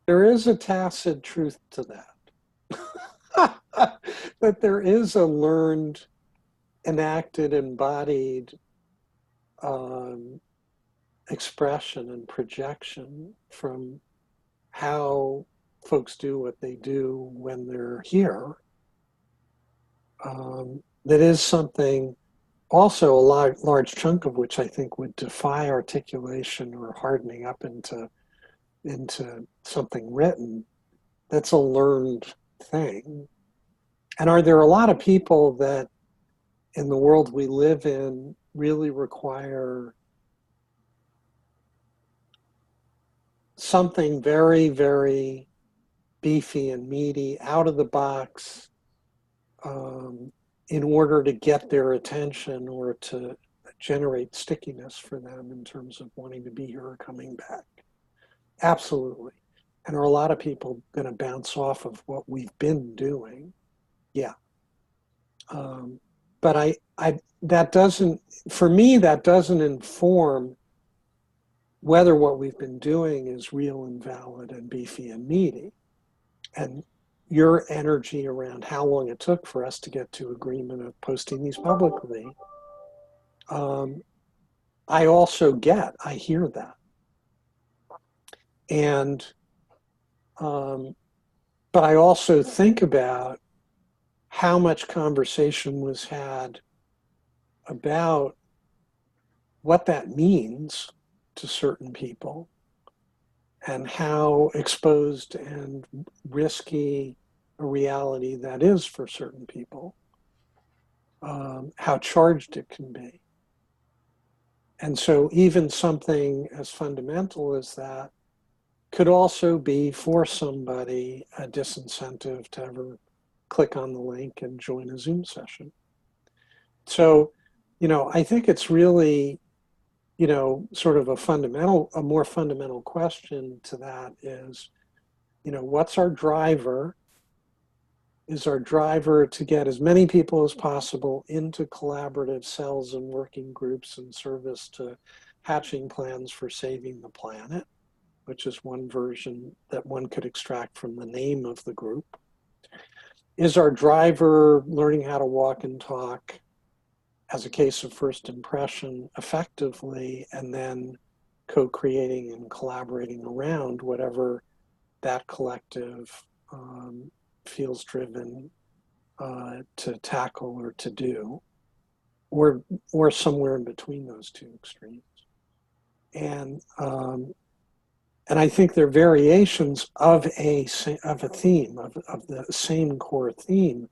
There is a tacit truth to that. That there is a learned, enacted, embodied expression and projection from how folks do what they do when they're here. That is something, also a large chunk of which I think would defy articulation or hardening up into something written. That's a learned thing. And are there a lot of people that in the world we live in really require something very, very beefy and meaty, out of the box, in order to get their attention or to generate stickiness for them in terms of wanting to be here or coming back? Absolutely. And are a lot of people going to bounce off of what we've been doing? Yeah. But that doesn't, for me, that doesn't inform whether what we've been doing is real and valid and beefy and meaty. And your energy around how long it took for us to get to agreement of posting these publicly, I also I hear that. And, but I also think about how much conversation was had about what that means to certain people and how exposed and risky a reality that is for certain people, how charged it can be. And so even something as fundamental as that could also be for somebody a disincentive to ever click on the link and join a Zoom session. So, I think it's really, sort of a more fundamental question to that is, what's our driver? Is our driver to get as many people as possible into collaborative cells and working groups in service to hatching plans for saving the planet, which is one version that one could extract from the name of the group? Is our driver learning how to walk and talk as a case of first impression effectively, and then co-creating and collaborating around whatever that collective feels driven to tackle or to do, or somewhere in between those two extremes? And I think they're variations of a theme, of the same core theme,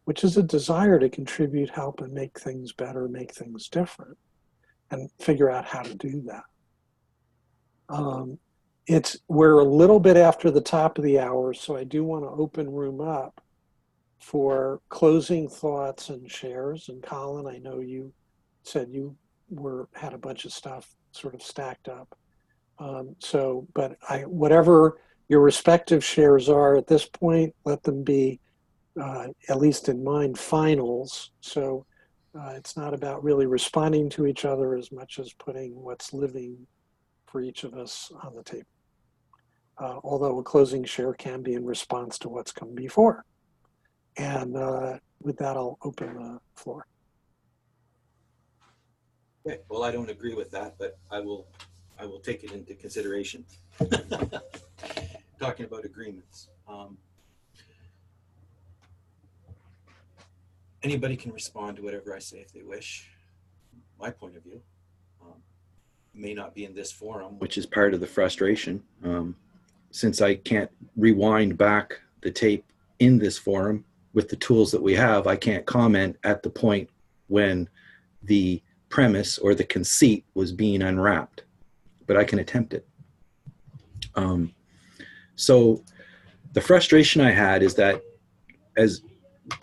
which is a desire to contribute, help, and make things better, make things different, and figure out how to do that. We're a little bit after the top of the hour, so I do want to open room up for closing thoughts and shares. And Colin, I know you said you had a bunch of stuff sort of stacked up. But whatever your respective shares are at this point, let them be, at least in mind, finals. So it's not about really responding to each other as much as putting what's living for each of us on the table. Although a closing share can be in response to what's come before. And with that, I'll open the floor. Okay, well, I don't agree with that, but I will take it into consideration. Talking about agreements. Anybody can respond to whatever I say if they wish. My point of view may not be in this forum, which is part of the frustration. Since I can't rewind back the tape in this forum with the tools that we have, I can't comment at the point when the premise or the conceit was being unwrapped, but I can attempt it. So the frustration I had is that, as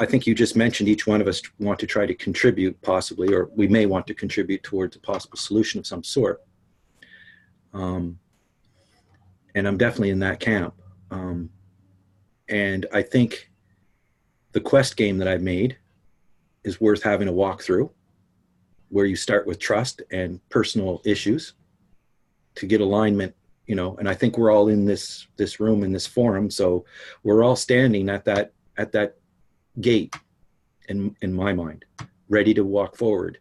I think you just mentioned, each one of us want to try to contribute possibly, or we may want to contribute towards a possible solution of some sort. And I'm definitely in that camp. And I think the quest game that I've made is worth having a walk through, where you start with trust and personal issues to get alignment, you know. And I think we're all in this room, in this forum, so we're all standing at that gate in my mind, ready to walk forward.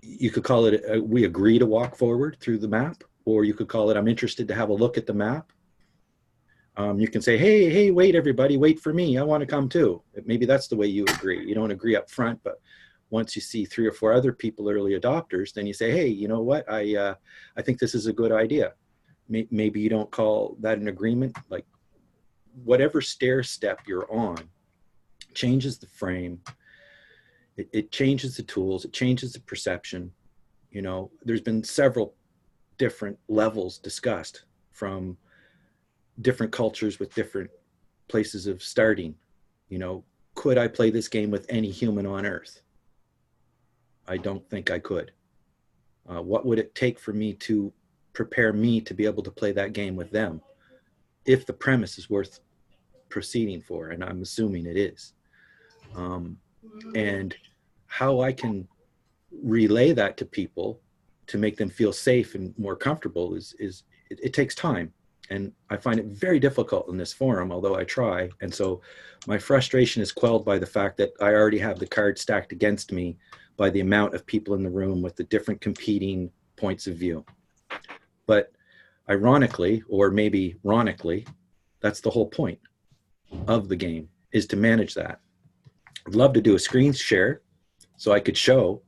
You could call it we agree to walk forward through the map, or you could call it I'm interested to have a look at the map. You can say, hey, wait, everybody, wait for me. I want to come too. Maybe that's the way you agree. You don't agree up front, but once you see 3 or 4 other people, early adopters, then you say, hey, you know what? I think this is a good idea. Maybe you don't call that an agreement. Like, whatever stair step you're on changes the frame. It changes the tools. It changes the perception. You know, there's been several different levels discussed from different cultures with different places of starting. You know, could I play this game with any human on earth? I don't think I could. What would it take for me to prepare me to be able to play that game with them, if the premise is worth proceeding for? And I'm assuming it is. And how I can relay that to people to make them feel safe and more comfortable is it takes time. And I find it very difficult in this forum, although I try. And so my frustration is quelled by the fact that I already have the cards stacked against me by the amount of people in the room with the different competing points of view. But ironically, or maybe ironically, that's the whole point of the game, is to manage that. I'd love to do a screen share so I could show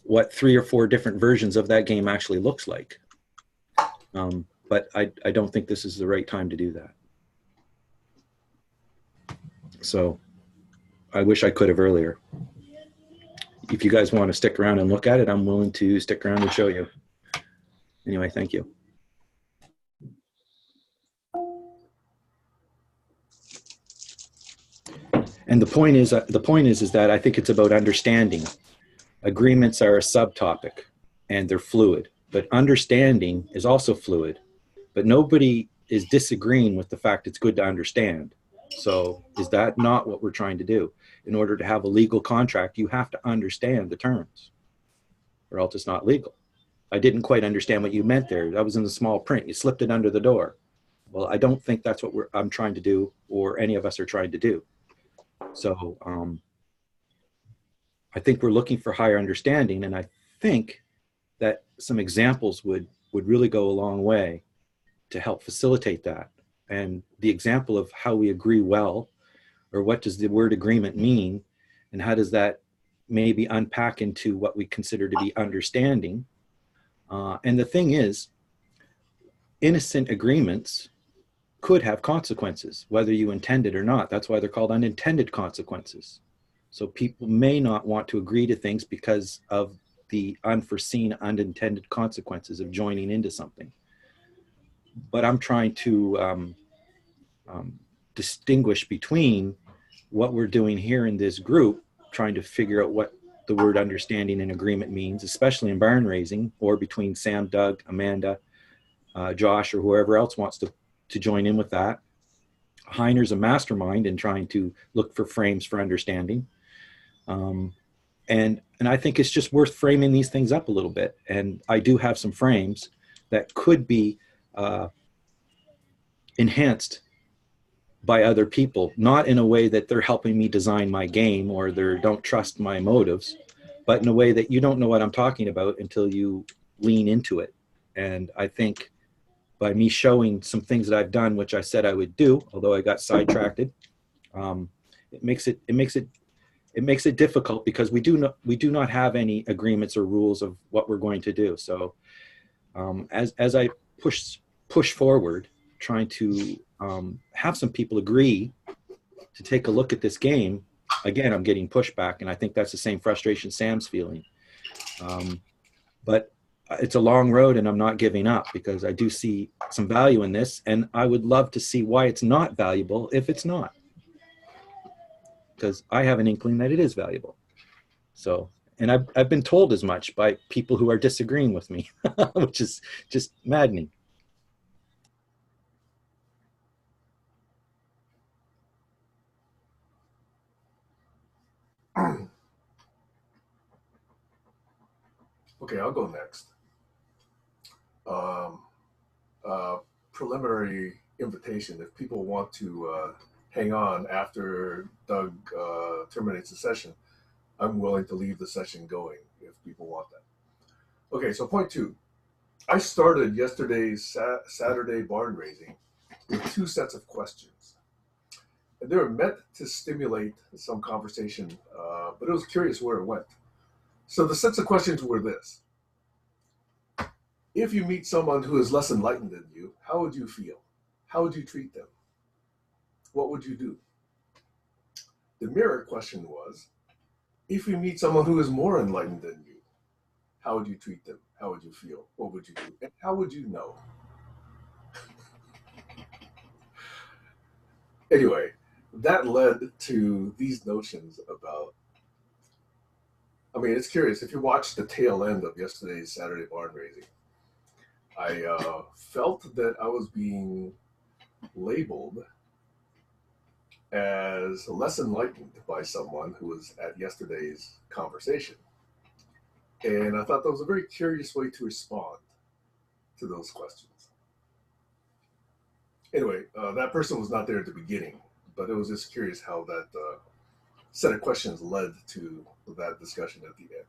what 3 or 4 different versions of that game actually looks like. But I don't think this is the right time to do that. So I wish I could have earlier. If you guys want to stick around and look at it, I'm willing to stick around and show you. Anyway, thank you. And the point is that I think it's about understanding. Agreements are a subtopic and they're fluid, but understanding is also fluid. But nobody is disagreeing with the fact it's good to understand. So is that not what we're trying to do? In order to have a legal contract, you have to understand the terms, or else it's not legal. I didn't quite understand what you meant there. That was in the small print. You slipped it under the door. Well, I don't think that's what I'm trying to do, or any of us are trying to do. So I think we're looking for higher understanding, and I think that some examples would really go a long way to help facilitate that. And the example of how we agree well, or what does the word agreement mean, and how does that maybe unpack into what we consider to be understanding. And the thing is, innocent agreements could have consequences, whether you intend it or not. That's why they're called unintended consequences. So people may not want to agree to things because of the unforeseen, unintended consequences of joining into something. But I'm trying to distinguish between what we're doing here in this group, trying to figure out what the word understanding and agreement means, especially in barn raising, or between Sam, Doug, Amanda, Josh, or whoever else wants to join in with that. Heiner's a mastermind in trying to look for frames for understanding. And I think it's just worth framing these things up a little bit. And I do have some frames that could be enhanced by other people, not in a way that they're helping me design my game or they don't trust my motives, but in a way that you don't know what I'm talking about until you lean into it. And I think by me showing some things that I've done, which I said I would do, although I got sidetracked, it makes it difficult because we do not have any agreements or rules of what we're going to do. So as I push forward, trying to have some people agree to take a look at this game, again, I'm getting pushback, and I think that's the same frustration Sam's feeling. But it's a long road, and I'm not giving up because I do see some value in this, and I would love to see why it's not valuable if it's not, because I have an inkling that it is valuable. So, and I've been told as much by people who are disagreeing with me, which is just maddening. Okay, I'll go next. Preliminary invitation. If people want to hang on after Doug terminates the session, I'm willing to leave the session going if people want that. Okay, so point 2. I started yesterday's Saturday barn raising with 2 sets of questions. And they were meant to stimulate some conversation, but it was curious where it went. So the sets of questions were this. If you meet someone who is less enlightened than you, how would you feel? How would you treat them? What would you do? The mirror question was, if you meet someone who is more enlightened than you, how would you treat them? How would you feel? What would you do? And how would you know? Anyway, that led to these notions about, I mean, it's curious. If you watch the tail end of yesterday's Saturday barn raising, I felt that I was being labeled as less enlightened by someone who was at yesterday's conversation. And I thought that was a very curious way to respond to those questions. Anyway, that person was not there at the beginning, but it was just curious how that set of questions led to that discussion at the end.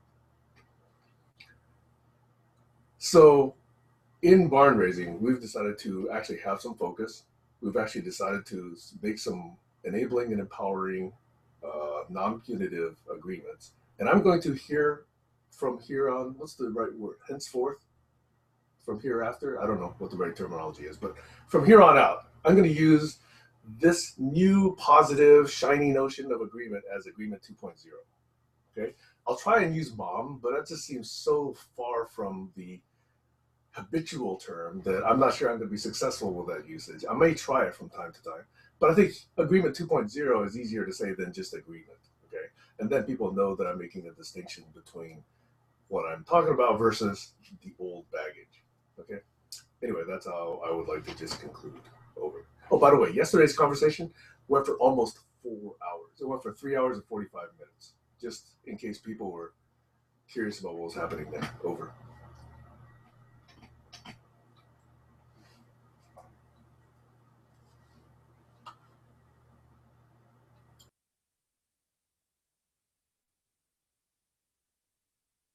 So in barn raising, we've decided to actually have some focus. We've actually decided to make some enabling and empowering non-punitive agreements. And I'm going to hear from here on, what's the right word? Henceforth? From hereafter? I don't know what the right terminology is, but from here on out, I'm going to use this new positive, shiny notion of agreement as agreement 2.0. Okay? I'll try and use mom, but that just seems so far from the habitual term that I'm not sure I'm going to be successful with that usage. I may try it from time to time, but I think agreement 2.0 is easier to say than just agreement, okay? And then people know that I'm making a distinction between what I'm talking about versus the old baggage, okay? Anyway, that's how I would like to just conclude. Over. Oh, by the way, yesterday's conversation went for almost 4 hours. It went for 3 hours and 45 minutes, just in case people were curious about what was happening there. Over.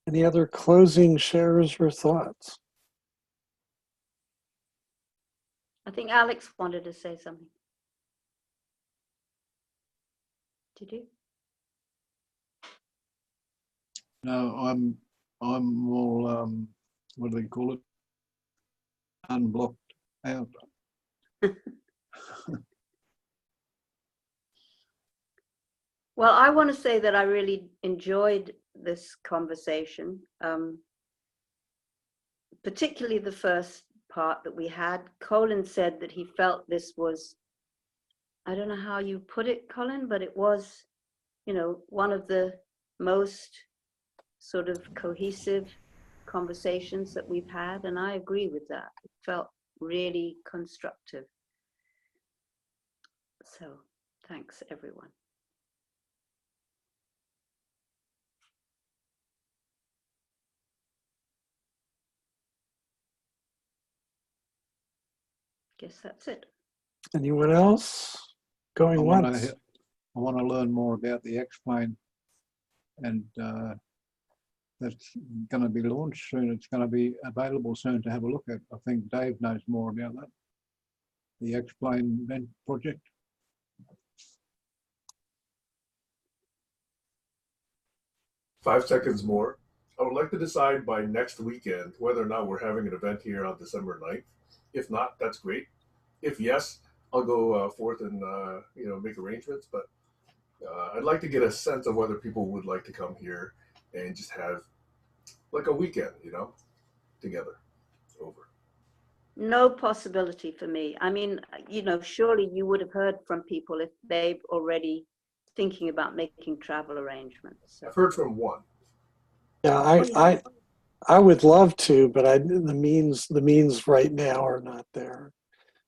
Any other closing shares or thoughts? I think Alex wanted to say something. Did you? No, I'm all what do they call it? Unblocked out. Well, I want to say that I really enjoyed this conversation, particularly the first part that we had. Colin said that he felt this was, I don't know how you put it, Colin, but it was, you know, one of the most sort of cohesive conversations that we've had, and I agree with that. It felt really constructive. So thanks, everyone. Guess that's it. Anyone else? Going once? I want to learn more about the X-plane and that's going to be launched soon. It's going to be available soon to have a look at. I think Dave knows more about that. The Explain Event Project. Five seconds more. I would like to decide by next weekend whether or not we're having an event here on December 9th. If not, that's great. If yes, I'll go forth and make arrangements. But I'd like to get a sense of whether people would like to come here and just have like a weekend, together over. No possibility for me. I mean, surely you would have heard from people if they've already thinking about making travel arrangements. So. I've heard from one. Yeah, I would love to, but the means right now are not there.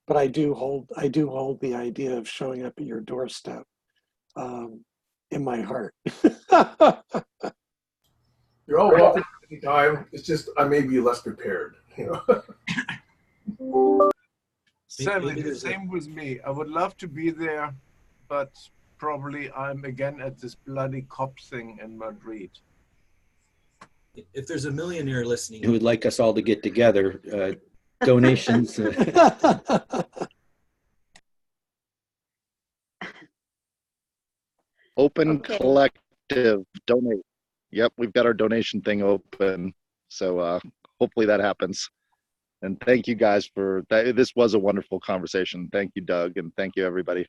But I do hold the idea of showing up at your doorstep in my heart. You're all welcome anytime. It's just I may be less prepared, Sadly, the same with me. I would love to be there, but probably I'm again at this bloody COP thing in Madrid. If there's a millionaire listening Who would like us all to get together, donations. Open Okay. collective, donate. Yep, we've got our donation thing open. So hopefully that happens. And thank you guys for that. This was a wonderful conversation. Thank you, Doug, and thank you, everybody.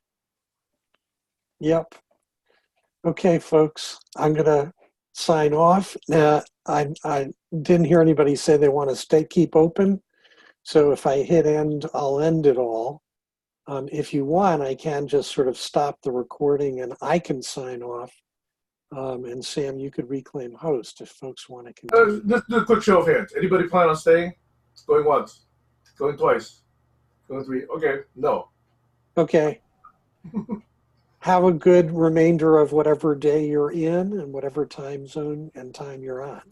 Yep. Okay, folks, I'm gonna sign off. Now, I didn't hear anybody say they want to keep open. So if I hit end, I'll end it all. If you want, I can just sort of stop the recording and I can sign off. And Sam, you could reclaim host if folks want to continue. Just do a quick show of hands. Anybody plan on staying? Going once, going twice, going three. Okay, no. Okay. Have a good remainder of whatever day you're in and whatever time zone and time you're on.